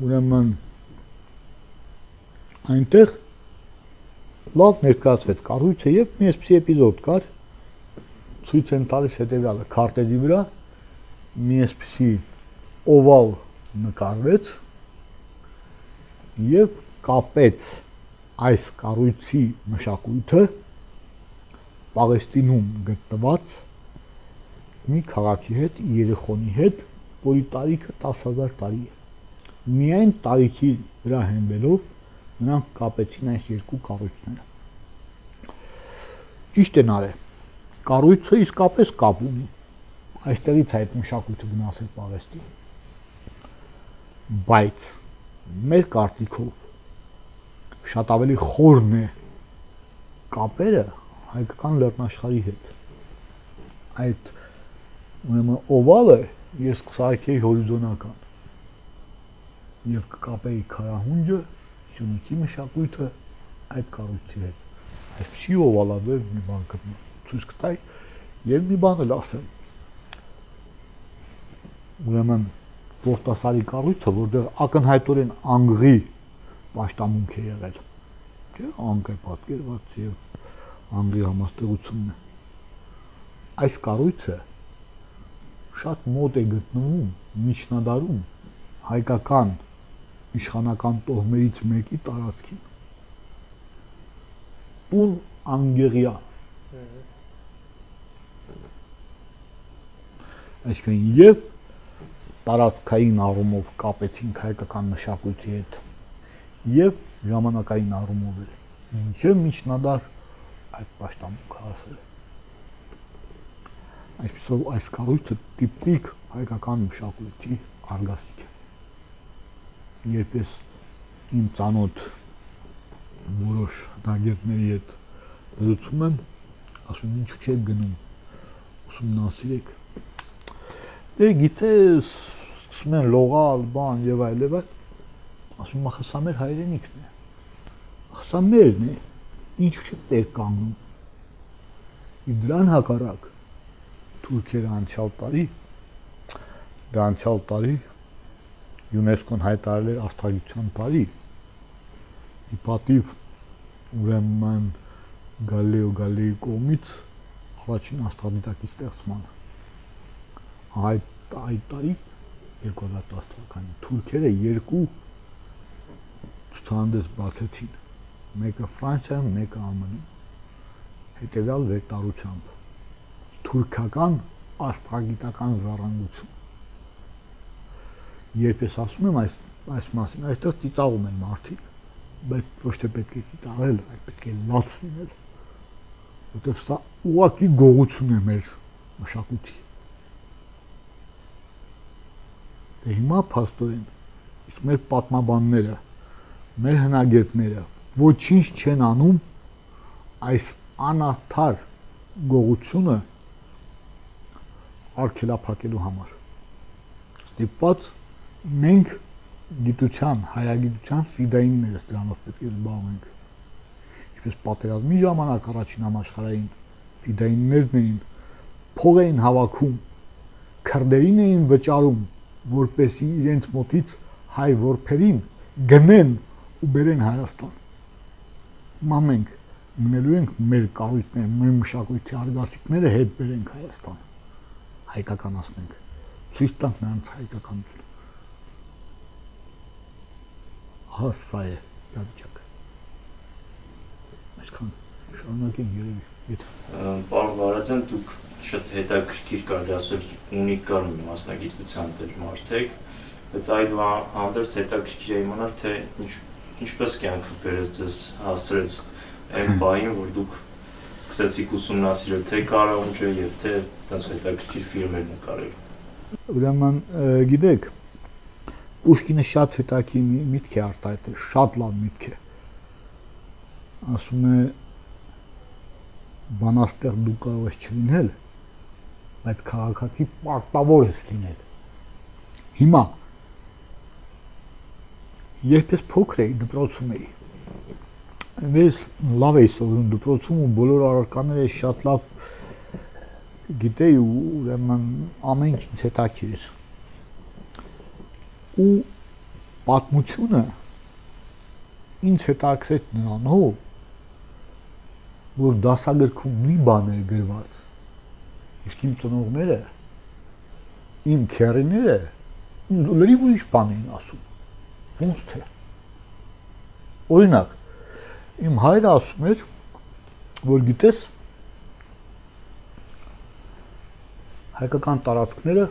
Ուրեմն այնտեղ լավ ներկայացվեց կառույցը եւ մի այսպիսի էպիզոդ կար, ցույց են տալիս հետեւյալը, քարտեզի վրա մի այսպիսի օվալ նկարվեց եւ կապեց այս կառույցի մշակույթը Պաղեստինում գտնված մի քաղաքի հետ, Երեխոնի հետ, որի տարիքը 10,000 տարի է։ Միայն տարիքի վրա հենվելով նրանք կապեցին այս երկու կառույցները։ Ճիշտ են արել։ Կառույցը իսկապես կապ ունի։ Այստեղից այդ մշակույթը գնացել Պաղեստին։ Բայց մեր կարծիքով շատ ավելի խորն է կապերը հայկական լեռնաշխարհի հետ։ Այդ ուրեմն օվալը ես կսարքեի հորիզոնական եւ կկապեի քարահունջը, Սյունիքի մշակույթը այդ կառույցի հետ։ Այսպիսի օվալավեր մի բան կգտնի, ցույց կտայի եւ մի բան էլ ասեմ։ Ուրեմն Պորտասարի կառույցը, որտեղ ակնհայտորեն անգղի պաշտամունք է եղել, չէ՞, անգ է պատկերված եւ անգղի համաստեղությունն է։ Այս կառույցը շատ մոտ է գտնվում միջնադարում հայկական իշխանական տոհմերից մեկի տարածքին։ Տուն Անգեղիա։ Այսինքն եւ տարածքային առումով կապեցինք հայկական մշակույթի հետ եւ ժամանակային առումով էլ ինչը միջնադար այդ պաշտամունքը հասել է։ Այսպիսով այս կառույցը տիպիկ հայկական մշակույթի արգասիկ է։ Երբ ես իմ ծանոթ որոշ դագերտների հետ զրուցում եմ, ասում եմ ինչու չեք գնում, ուսումնասիրեք։ Դե գիտես, սկսում են լողալ, բան եւ այլ, ասում եմ ախր սա մեր հայրենիքն է։ Ախր սա մերն է, ինչու չեք տեր կանգնում։ Իսկ դրան հակառակ թուրքերը անցյալ տարի ՅՈՒՆԵՍԿՕ-ն հայտարարել էր աստղագիտության տարի, ի պատիվ ուրեմն Գալիլեո Գալիլեի կողմից առաջին աստղադիտակի ստեղծմանը։ Այդ տարի 2010 թվականին թուրքերը երկու ցուցահանդես բացեցին մեկը Ֆրանսիայում, մեկը ԱՄՆ-ում, հետևյալ վեկտորությամբ թուրքական աստղագիտական ժառանգություն։ Երբ ես ասում եմ այս մասին, այստեղ ծիծաղում են մարդիկ, բայց ոչ թե պետք է ծիծաղել, այլ պետք է լաց լինել, որտեղ սա ուղղակի գողություն է մեր մշակույթի։ Դե հիմա փաստորեն, իսկ մեր պատմաբանները, մեր հնագետները ոչինչ չեն անում այս անարդար գողությունը արգելափակելու համար։ Ստիպված մենք գիտության, հայագիտության ֆիդայիններս դրանով պետք է զբաղվենք։ Ինչպես պատերազմի ժամանակ առաջին համաշխարհային ֆիդայիններն էին, փող էին հավաքում, քրդերին էին վճարում, որպեսզի իրենց մոտից հայ որբերին գնեն ու բերեն Հայաստան։ Հիմա մենք մնելու ենք մեր կառույցները, մեր մշակույթի արգասիքները հետ բերենք Հայաստան, հայկականացնենք, ցույց տանք նրանց հայկականությունը։ Հա, սա է դարձյալ։ Այսքան շարունակենք երևի, եթե։ Պարոն Վարազյան, դուք շատ հետաքրքիր կարելի ասել ունիկալ մասնագիտության դեր մարդ եք, բայց այդուհանդերձ հետաքրքիր է իմանալ, թե ինչպես կյանքը բերեց ձեզ հասցրեց այն բային, որ դուք սկսեցիք ուսումնասիրել թե կարաունջը եւ թե այդպես հետաքրքիր ֆիլմեր նկարել։ Ուրեմն, գիտեք, Պուշկինը շատ հետաքրքիր միտք է արտահայտել, շատ լավ միտք է։ Ասում է, բանաստեղ դու կարող ես չլինել, բայց քաղաքացի պարտավոր ես լինել։ Հիմա, երբ ես փոքր էի, դպրոցում էի, ես լավ էի սովորում դպրոցում ու բոլոր առարկաները շատ լավ գիտեի ու ուրեմն ամեն ինչ ինձ հետաքրքիր էր։ Ու պատմությունը ինձ հետաքրքրեց նրանով, որ դասագրքում մի բան էր գրված, իսկ իմ ծնողները, իմ քեռիները լրիվ ուրիշ բան էին ասում, ոնց թե։ Օրինակ, իմ հայրը ասում էր, որ գիտես, հայկական տարածքները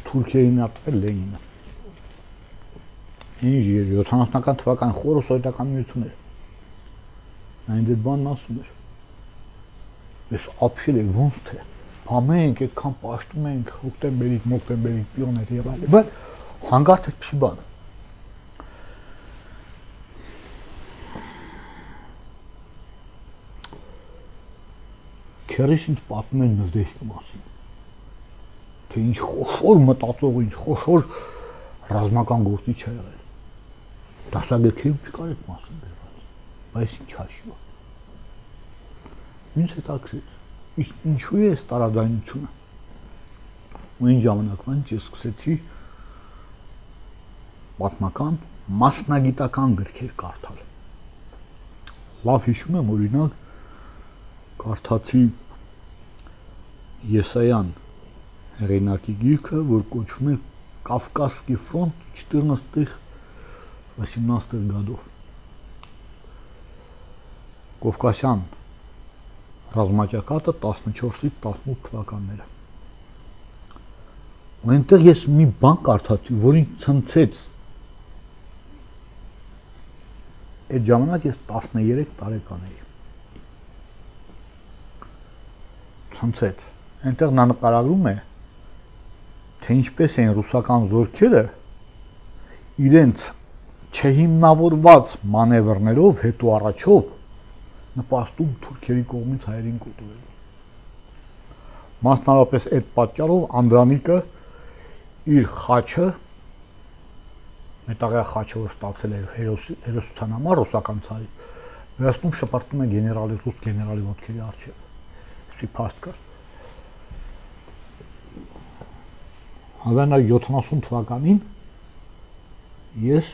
թուրքերին ատվել Լենինը։ Ինչ 70-ական թվականի խորը սովետական միություն էր։ Այն դեպ բանն ասում էր։ Ես ապշել եմ ոնց թե։ Ամենք այդքան պաշտում ենք հոկտեմբերից, մոկտեմբերից պիոներ եւ այլն, բայց հանգարտ այդպիսի բան։ Քերիս ինձ պատմում են Նժդեհկի մասին, թե ինչ խոշոր մտածող, ինչ խոշոր ռազմական գործիչ է եղել։ Դասագրքերում չկար այդ մասին գրված, բայց ինչ հաշիվ է։ Ինձ հետաքրքրեց, իսկ ինչու է այս տարաձայնությունը։ Ու այն ժամանակվանից ես սկսեցի պատմական, մասնագիտական գրքեր կարդալ։ Լավ հիշում եմ, օրինակ, կարդացի Եսայան հեղինակի գիրքը, որ կոչվում է Կավկասский фронт 14-18 годов։ Կովկասյան ռազմաճակատը 14-ից 18 թվականները։ Ու այնտեղ ես մի բան կարդացի, որ ինձ ցնցեց։ Այդ ժամանակ ես 13 տարեկան էի։ Ցնցեց։ Այնտեղ նա նկարագրում է, թե ինչպես են ռուսական զորքերը իրենց չհիմնավորված մանևրներով հետո առաջով նպաստում թուրքերի կողմից հայերին կոտորելու։ Մասնավորապես այդ պատճառով Անդրանիկը իր խաչը, մետաղյա խաչը, որ ստացել էր հերոսության համար ռուսական ցարի, վերացնում շպրտում է ռուս գեներալի ոտքերի առջև։ Սի փաստ կար։ 1970 թվականին ես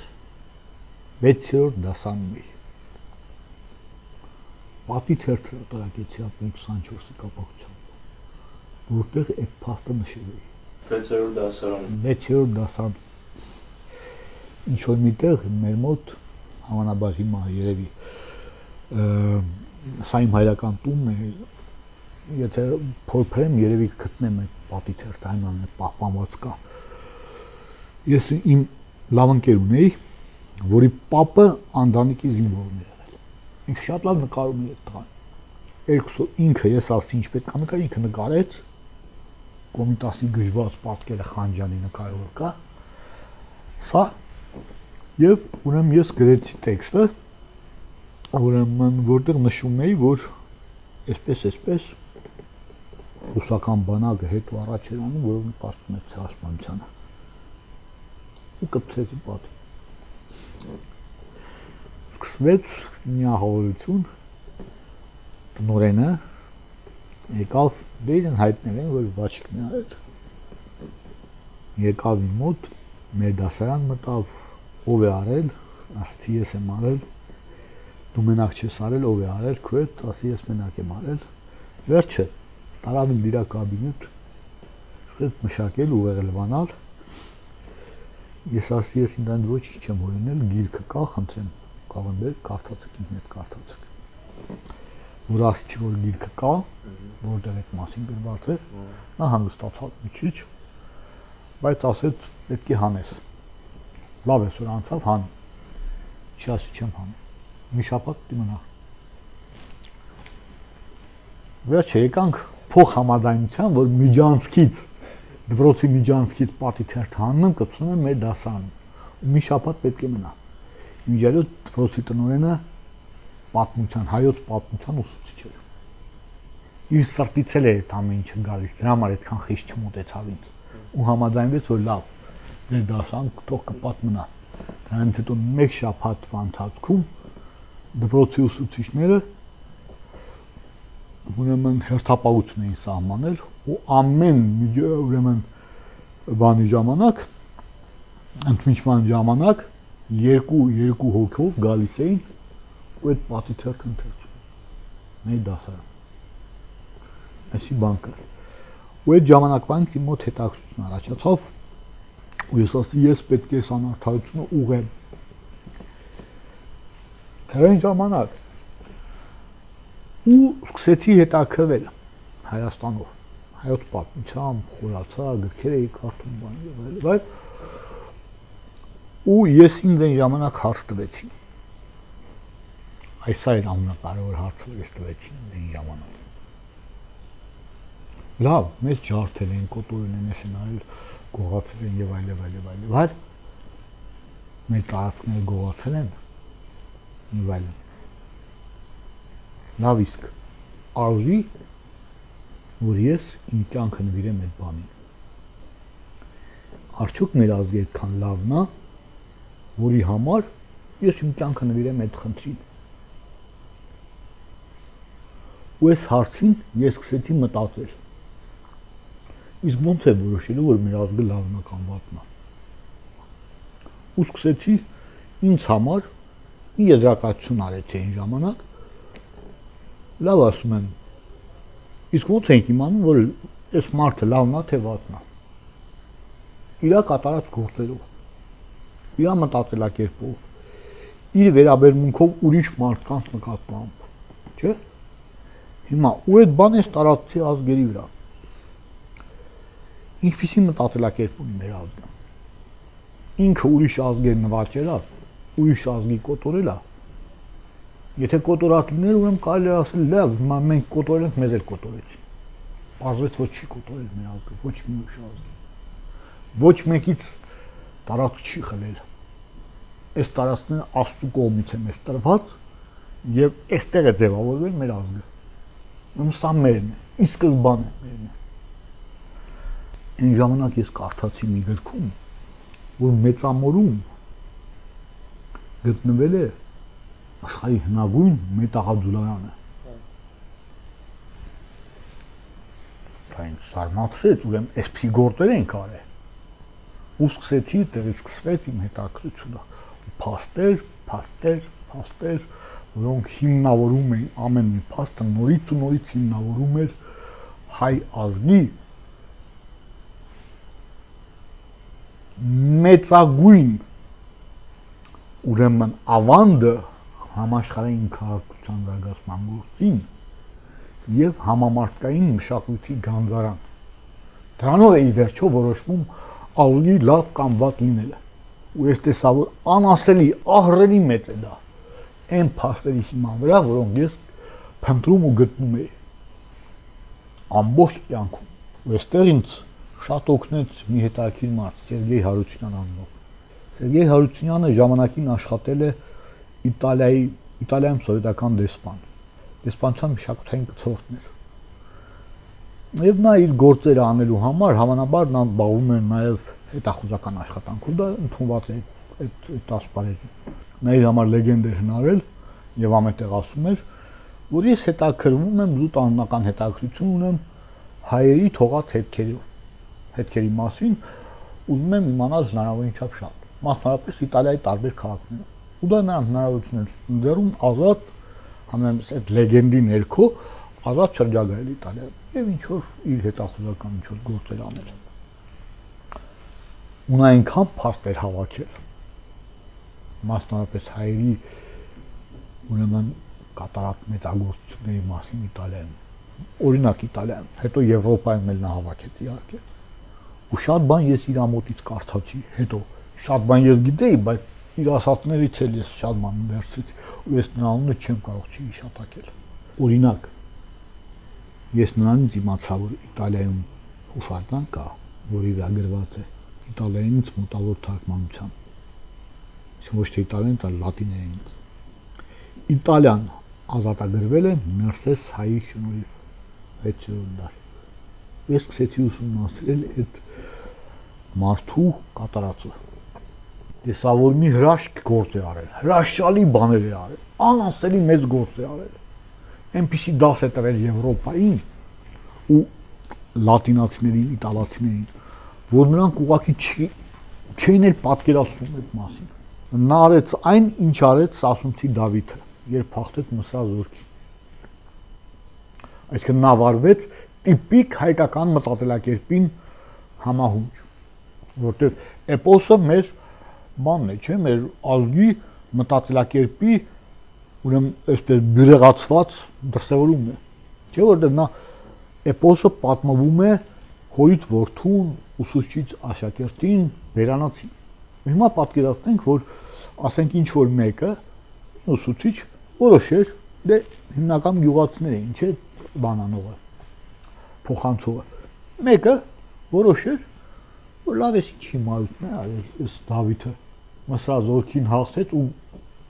6-րդ դասանում էի։ Պատի թերթը հրատարակեցի ապրիլի 24-ի կապակցությամբ, որտեղ այդ փաստը նշել էի։ 6-րդ դասարան։ 6-րդ դասարան։ Ինչ որ միտեղ մեր մոտ Հավանաբար հիմա երևի սա իմ հայրական տունն է, եթե փորփրեմ երևի գտնեմ այդ պատի թերթը այնուամենայնիվ պահպանված կա։ Ես իմ լավ ընկեր ունեի, որի պապը Անդրանիկի զինվորն էր եղել։ Ինքը շատ լավ նկարում էր այդ տղան։ Երկուսը ինքը ես ասացի ինչ պետք է նկարի, ինքը նկարեց Կոմիտասի գժված պատկերը Խանջյանի նկարով կա։ Սա եւ ուրեմն ես գրեցի տեքստը, ուրեմն որտեղ նշում էի, որ այսպես ռուսական բանակը հետ ու առաջ էր անում, որով նպաստում էր ցեղասպանությանը։ Ու կպցրեցի պատին։ Սկսվեց միահավորություն, տնօրենը եկավ, դե իրեն հայտնել են, որ բաչիկն է արել։ Եկավ իմ մոտ, մեր դասարան մտավ, ով է արել, ասացի ես եմ արել, դու մենակ չես արել, ով է արել, քույր, ասի ես մենակ եմ արել։ Վերջը տարավ իմ իր կաբինետ, սկսեց մշակել ու եղելվանալ։ Ես ասի ես ինձ ոչինչ չեմ հորինել, գիրքը կա, խնդրեմ, կաղնդեր, կարդացեք ինձ հետ կարդացեք։ Որ ասացի, որ գիրքը կա, որտեղ այդ մասին գրված է, նա հանգստացավ մի քիչ, բայց ասեց պետք է հանես։ Լավ է, որ անցավ հան։ Չի ասի չեմ հանում։ Մի շաբաթ դիմնա։ Վերջը եկանք փող համաձայնության, որ Միջանցքից, դպրոցի Միջանցքից պատի թերթ հաննում, կպցնում եմ մեր դասարանում։ Ու մի շաբաթ պետք է մնա։ Միջալոց դպրոցի տնօրենը պատմության, հայոց պատմության ուսուցիչ էր։ Իր սրտից էլ էր այդ ամեն ինչը գալիս, դրա համար այդքան խիստ չմոտեցավ ինձ։ Ու համաձայնվեց, որ լավ, դեր դասան թող կպատմնա։ Դրանից հետո մեկ շաբաթվա ընթացքում դպրոցի ուսուցիչները ուրեմն հերթապահություն էին սահմանել ու ամեն ուրեմն բանի ժամանակ, ընդմիջման ժամանակ երկու հոգով գալիս էին ու այդ պատի թերթը ընթերցում։ Մեր դասարան։ Այսի բան կար։ Ու այդ ժամանակվանից իմ մոտ հետաքրքրություն առաջացավ ու ես ասացի ես պետք է այս անարդարությունը ուղղեմ։ Այն ժամանակ ու սկսեցի հետաքրքրվել Հայաստանով, հայոց պատմությամբ, խորացա, գրքեր էի կարդում, բան եւ այլ, ու ես ինձ այն ժամանակ հարց տվեցի։ Այս այն ամենակարևոր հարցը ես տվեցի այն ժամանակ։ Լավ, մեզ ջարդել են, կոտորել են, ես են արել, գողացել են եւ այլ, բայց մեր տարածքները գողացել են եւ այլ։ Լավ իսկ արժի, որ ես իմ կյանքը նվիրեմ այդ բանին։ Արդյոք մեր ազգի այդքան լավն է, որի համար ես իմ կյանքը նվիրեմ այդ խնդրին։ Ու այս հարցին ես սկսեցի մտածել։ Իսկ ոնց է որոշելու, որ մեր ազգը լավն է կամ վատն է։ Ու սկսեցի ինձ համար մի եզրակացություն արեցի այն ժամանակ։ Լավ ասում եմ, իսկ ոնց ենք իմանում, որ այս մարդը լավն է, թե վատն է։ Իր կատարած գործերով, իր մտածելակերպով, իր վերաբերմունքով ուրիշ մարդկանց նկատմամբ, չէ՞։ Հիմա ու այդ բանը ես տարածեցի ազգերի վրա։ Ինչպիսի մտածելակերպ ունի մեր ազգը։ Ինքը ուրիշ ազգեր նվաճել է, ուրիշ ազգի կոտորել է։ Եթե կոտորած լիներ, ուրեմն կարելի է ասել, լավ, հիմա մենք կոտորել ենք, մեզ էլ կոտորեցին։ Պարզվեց, որ չի կոտորել մեր ազգը, ոչ մի ուրիշ ազգ։ Ոչ մեկից տարածք չի խլել։ Այս տարածքները Աստծու կողմից է մեզ տրված եւ այստեղ է ձևավորվել մեր ազգը։ Սա մերն է, ի սկզբանե մերն է։ Այն ժամանակ ես կարդացի մի գրքում, որ մեծամորում գտնվել է աշխարհի հնագույն մետաղաձուլարանը։ Այն զարմացրեց, ուրեմն այսպիսի գործեր են կարել։ Ու սկսեցի, տեղից սկսվեց իմ հետաքրքրությունը։ Փաստեր, որոնք հիմնավորում էին ամեն մի փաստը նորից ու նորից հիմնավորում էր հայ ազգի մեծագույն ուրեմն ավանդը համաշխարհային քաղաքացիական զարգացման գործին եւ համամարտկային մշակույթի գանձարան։ Դրանով է ի վերջո որոշվում ավելի լավ կամ վատ լինելը։ Ու ես տեսա, որ անասելի, ահռելի մեծ է դա այն փաստերի հիման վրա, որոնք ես փնտրում ու գտնում էի ամբողջ կյանքում։ Ու այստեղ ինձ շատ օգնեց մի հետաքրքիր մարդ, Սերգեյ Հարությունյան անունով։ Սերգեյ Հարությունյանը ժամանակին աշխատել է Իտալիայում սովետական դեսպան։ Դեսպանության մշակութային կցորդն էր։ Եվ նա իր գործերը անելու համար հավանաբար նա զբաղվում էր նաև հետախուզական աշխատանքով, դա ընդունված է այդ ասպարեզում։ Նա իր համար լեգենդ էր հնարել եւ ամենտեղ ասում էր, որ ես հետաքրվում եմ զուտ անունական հետաքրություն ունեմ հայերի թողած հետքերի մասին, ուզում եմ իմանալ հնարավորին չափ շատ, մասնավորապես Իտալիայի տարբեր քաղաքներում։ Ու դա նրան հնարավորություն էր ընձեռում ազատ, համենայնպես այդ լեգենդի ներքո ազատ շրջագայել Իտալիայում եւ ինչ որ իր հետախուզական ինչ որ գործեր անել։ Ու նա այնքան փաստ էր հավաքել, մասնավորապես հայերի ուրեմն կատարած մեծագործությունների մասին Իտալիայում, օրինակ Իտալիայում, հետո Եվրոպայում էլ նա հավաքեց իհարկե։ Ու շատ բան ես իր ամոթից կարդացի, հետո շատ բան ես գիտեի, բայց իր ասածներից էլ ես շատ բան վերցրեցի, ու ես նրա անունը չեմ կարող չհիշատակել։ Օրինակ, ես նրանից իմացա, որ Իտալիայում հուշարձան կա, որի վրա գրված է իտալերենից մոտավոր թարգմանությամբ։ Ոչ թե իտալերեն, այլ լատիներեն։ Իտալիան ազատագրվել է Մերսես հայի շնորհիվ 6-րդ դար։ Ես սկսեցի ուսումնասիրել այդ մարդու կատարածը։ Տեսա, որ մի հրաշք գործ է արել, հրաշալի բաներ է արել, անասելի մեծ գործ է արել։ Այնպիսի դաս է տվել Եվրոպային ու լատինացիներին, իտալացիներին, որ նրանք ուղղակի չէին էլ պատկերացնում այդ մասին։ Նա արեց այն, ինչ արեց Սասունցի Դավիթը, երբ փախչեց Մսրա զորքին։ Այսինքն նա վարվեց տիպիկ հայկական մտածելակերպին համահունչ, որտեղ էպոսը մեր բանն է, չէ՞, մեր ազգի մտածելակերպի ուրեմն այսպես բյուրեղացված դրսևորումն է, չէ՞ որտեղ նա էպոսը պատմվում է հորից որդուն, ուսուցիչ աշակերտին, վերանացին։ Հիմա պատկերացնենք, որ ասենք ինչ որ մեկը ուսուցիչ որոշեր, դե հիմնական գյուղացիներ էին, չէ՞, բանանողը, փոխանցողը։ Մեկը որոշեր, որ լավ է ինչ հիմարություն է արել այս Դավիթը, Մսրա զորքին հասցեց ու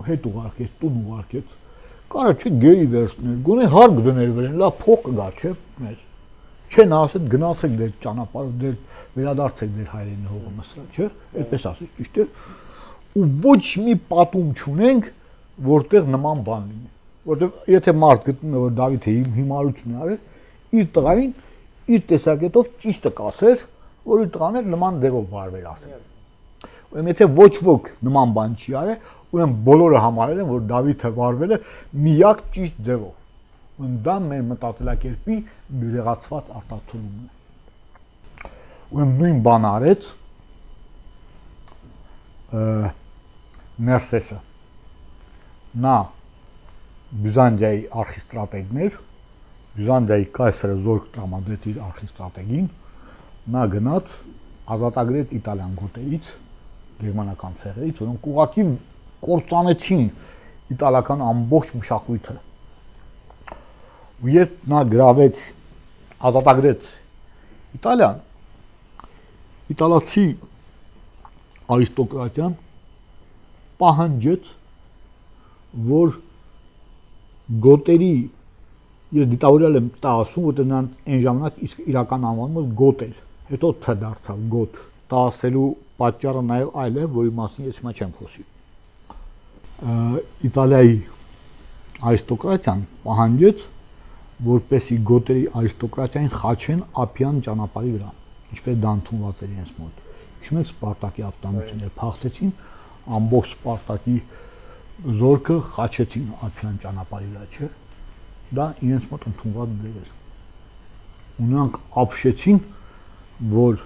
հետ ուղարկեց, տուն ուղարկեց։ Կարա չէ գերի վերցներ, գոնե հարկ դներ վրան, լավ փող կգա, չէ՞, մեզ։ Չէ, նա ասեց գնացեք դեր ճանապարհը, դեր վերադարձեք դեր հայրենի հողը Մսրա, չէ՞, այդպես ասեց, ճիշտ է։ Ու ոչ մի պատում չունենք, որտեղ նման բան լինի։ Որտեղ եթե մարդ գտնում է, որ Դավիթը հիմարություն է արել, իր տղային իր տեսակետով ճիշտը կասեր, որ իր տղան էլ նման ձևով վարվել ասել։ Ուրեմն եթե ոչ ոք նման բան չի արել, ուրեմն բոլորը համարել են, որ Դավիթը վարվել է միակ ճիշտ ձևով։ Ուրեմն դա մեր մտածելակերպի բյուրեղացված արտացոլումն է։ Ուրեմն նույն բանը արեց Մերսեսը։ Նա Բյուզանդիայի արխիստրատեգն էր, Բյուզանդիայի կայսրը զորք տրամադրեց իր արխիստրատեգին, նա գնաց ազատագրեց Իտալիան գոտերից, գերմանական ցեղերից, որոնք ուղղակի կործանեցին իտալական ամբողջ մշակույթը։ Ու երբ նա գրավեց, ազատագրեց Իտալիան, իտալացի արիստոկրատիան պահանջեց, որ գոտերի, ես դիտավորյալ եմ դա ասում, որտեղ նրանց այն ժամանակ իրական անվանումը գոտ էր, հետո თ դարձավ գոտ, դա ասելու պատճառը նաև այլ է, որի մասին ես հիմա չեմ խոսի։ Իտալիայի արիստոկրատիան պահանջեց, որպեսզի գոտերի արիստոկրատիային խաչեն Ափիան ճանապարհի վրա, ինչպես դա ընդունված էր իրենց մոտ։ Հիշում եք Սպարտակի ավտամությունները փախտեցին, ամբողջ Սպարտակի զորքը խաչեցին Ափիան ճանապարհի վրա, չէ՞։ Դա իրենց մոտ ընդունված ձև էր։ Ու նրանք ապշեցին, որ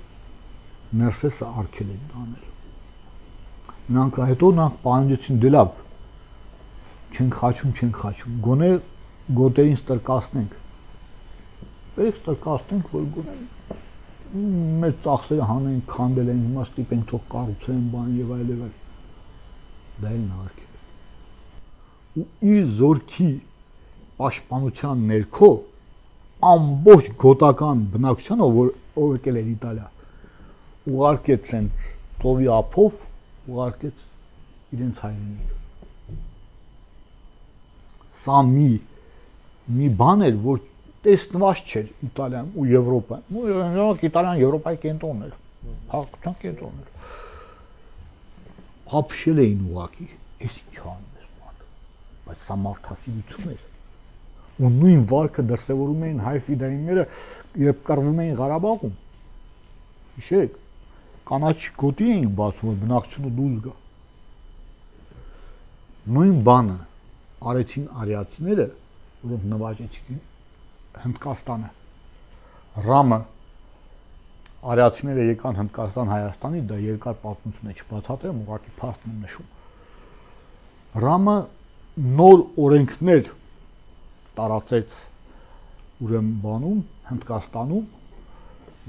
Մերսեսը արգել է դա անել։ Նրանք հետո նրանք պահանջեցին դե լավ չենք խաչում, գոնե գոտերին ստրկացնենք։ Բերեք ստրկացնենք, որ գոնե մեր ծախսերը հանենք, քանդել են, հիմա ստիպենք թող կառուցեն բան եւ այլ։ Դա էլ նահարկել։ Ու իր զորքի պաշտպանության ներքո ամբողջ գոտական բնակչությանը, որ եկել էր Իտալիա, ուղարկեց ցենց ծովի ափով, ուղարկեց իրենց հայրենիք։ Սա մի բան էր, որ տեսնված չէր Իտալիայում ու Եվրոպայում։ Ու Իտալիան Եվրոպայի կենտրոնն էր, հաղթան կենտրոնն էր։ Ապշել էին ուղակի, էս ինչ անում ես բանը, բայց սա մարդասիրություն էր։ Ու նույն վարկը դրսևորում էին հայ ֆիդայինները, երբ կռվում էին Ղարաբաղում։ Հիշեք, կանաչ գոտի էինք բացում, որ բնակչությունը դուրս գա։ Նույն բանը արեցին արիացիները, որոնք նվաճեցին Հնդկաստանը։ Ռամը արիացիները եկան Հնդկաստան Հայաստանի, դա երկար պատմություն է, չբացատրեմ, ուղղակի փաստն եմ նշում։ Ռամը նոր օրենքներ տարածեց ուրեմն բանում Հնդկաստանում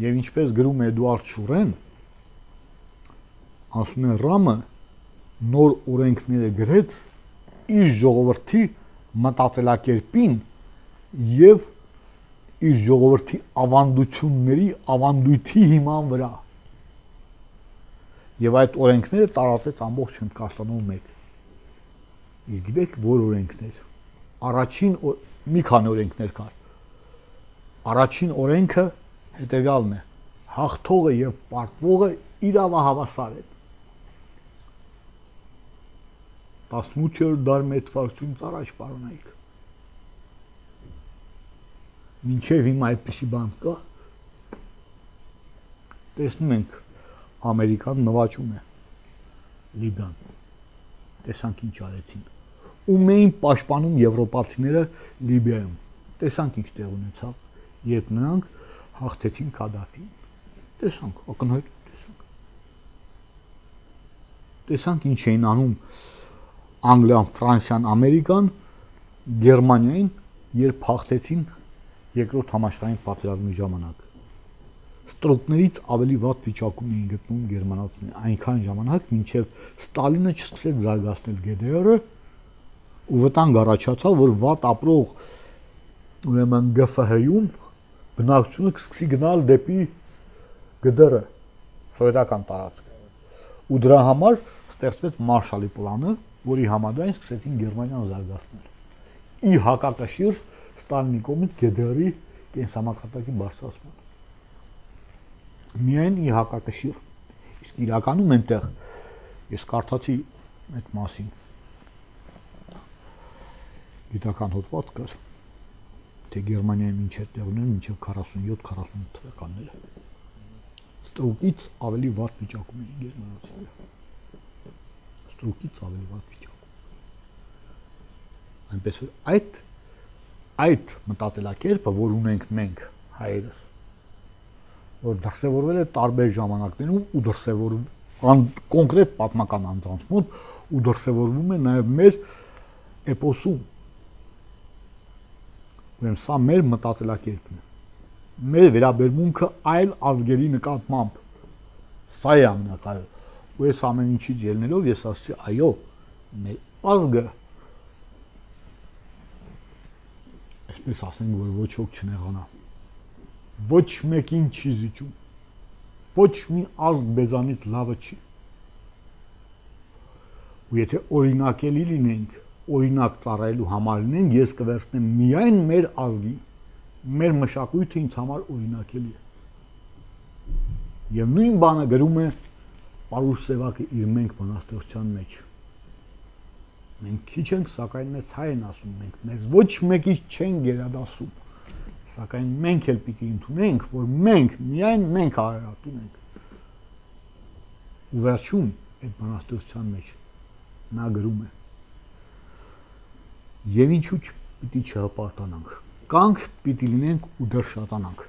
եւ ինչպես գրում է Էդուարդ Շուրեն, ասում է Ռամը նոր օրենքները գրեց իր ժողովրդի մտածելակերպին եւ իր ժողովրդի ավանդույթի հիման վրա։ Եվ այդ օրենքները տարածեց ամբողջ Հնդկաստանում մեկ։ Իսկ գիտեք որ օրենքներ։ Առաջին մի քանի օրենքներ կար։ Առաջին օրենքը հետեւյալն է. հաղթողը եւ պարտվողը իրավահավասար են։ 18-րդ դար մեծ ֆակցիոնից առաջ պարոնայք։ Մինչև հիմա այդպիսի բան կա։ Տեսնում ենք Ամերիկան նվաճում է Լիբիան։ Տեսանք ինչ արեցին։ Ում էին պաշտպանում եվրոպացիները Լիբիայում։ Տեսանք ինչ տեղ ունեցավ, երբ նրանք հաղթեցին Քադաֆին։ Տեսանք, ակնհայտ տեսանք։ Տեսանք ինչ էին անում Անգլիան, Ֆրանսիան, Ամերիկան, Գերմանիային, երբ հաղթեցին երկրորդ համաշխարհային պատերազմի ժամանակ։ Ստրուկներից ավելի վատ վիճակում էին գտնում գերմանացիները այնքան ժամանակ, մինչև Ստալինը չսկսեց զարգացնել ԳԴՌ-ը ու վտանգ առաջացավ, որ վատ ապրող ուրեմն ԳՖՀ-ում բնակչությունը կսկսի գնալ դեպի ԳԴՌ-ը, սովետական տարածք։ Ու դրա համար ստեղծվեց Մարշալի պլանը, որի համաձայն սկսեցին Գերմանիան զարգացնել։ Ի հակակշիռ Ստալինի կողմից ԳԴՌ-ի կենսամակարդակի բարձրացման։ Միայն ի հակակշիռ։ Իսկ իրականում այնտեղ ես կարդացի այդ մասին գիտական հոդված կար, թե Գերմանիայում ինչ էր տեղ ունենում մինչև 47-48 թվականները։ Ստրուկից ավելի վատ վիճակում էին գերմանացիները։ Ստրուկից ավելի վատ վիճակում։ Այնպես որ այդ մտածելակերպը, որ ունենք մենք հայերս, որ դրսևորվել է տարբեր ժամանակներում ու դրսևորվում կոնկրետ պատմական անձանց մոտ ու դրսևորվում է նաև մեր էպոսում։ Ուրեմն սա մեր մտածելակերպն է։ Մեր վերաբերմունքը այլ ազգերի նկատմամբ։ Սա է ամենակարևորը։ Ու ես ամեն ինչից ելնելով ես ասացի, այո, մեր ազգը այսպես ասենք, որ ոչ ոք չնեղանա։ Ոչ մեկին չի զիջում։ Ոչ մի ազգ մեզանից լավը չի։ Ու եթե օրինակելի լինենք, օրինակ ծառայելու համար լինենք, ես կվերցնեմ միայն մեր ազգի, մեր մշակույթը ինձ համար օրինակելի է։ Եվ նույն բանը գրում է Պարուս Սևակը իր մենք բանաստեղծության մեջ։ Մենք քիչ ենք, սակայն մեզ հայ են ասում, մենք մեզ ոչ մեկից չեն գերադասում, սակայն մենք էլ պիտի ընդունենք, որ մենք, միայն մենք արարատուն ենք։ Ու վերջում այդ բանաստեղծության մեջ նա գրում է. Եվ ինչու պիտի չհպարտանանք, կանք պիտի լինենք ու դեռ շատանանք։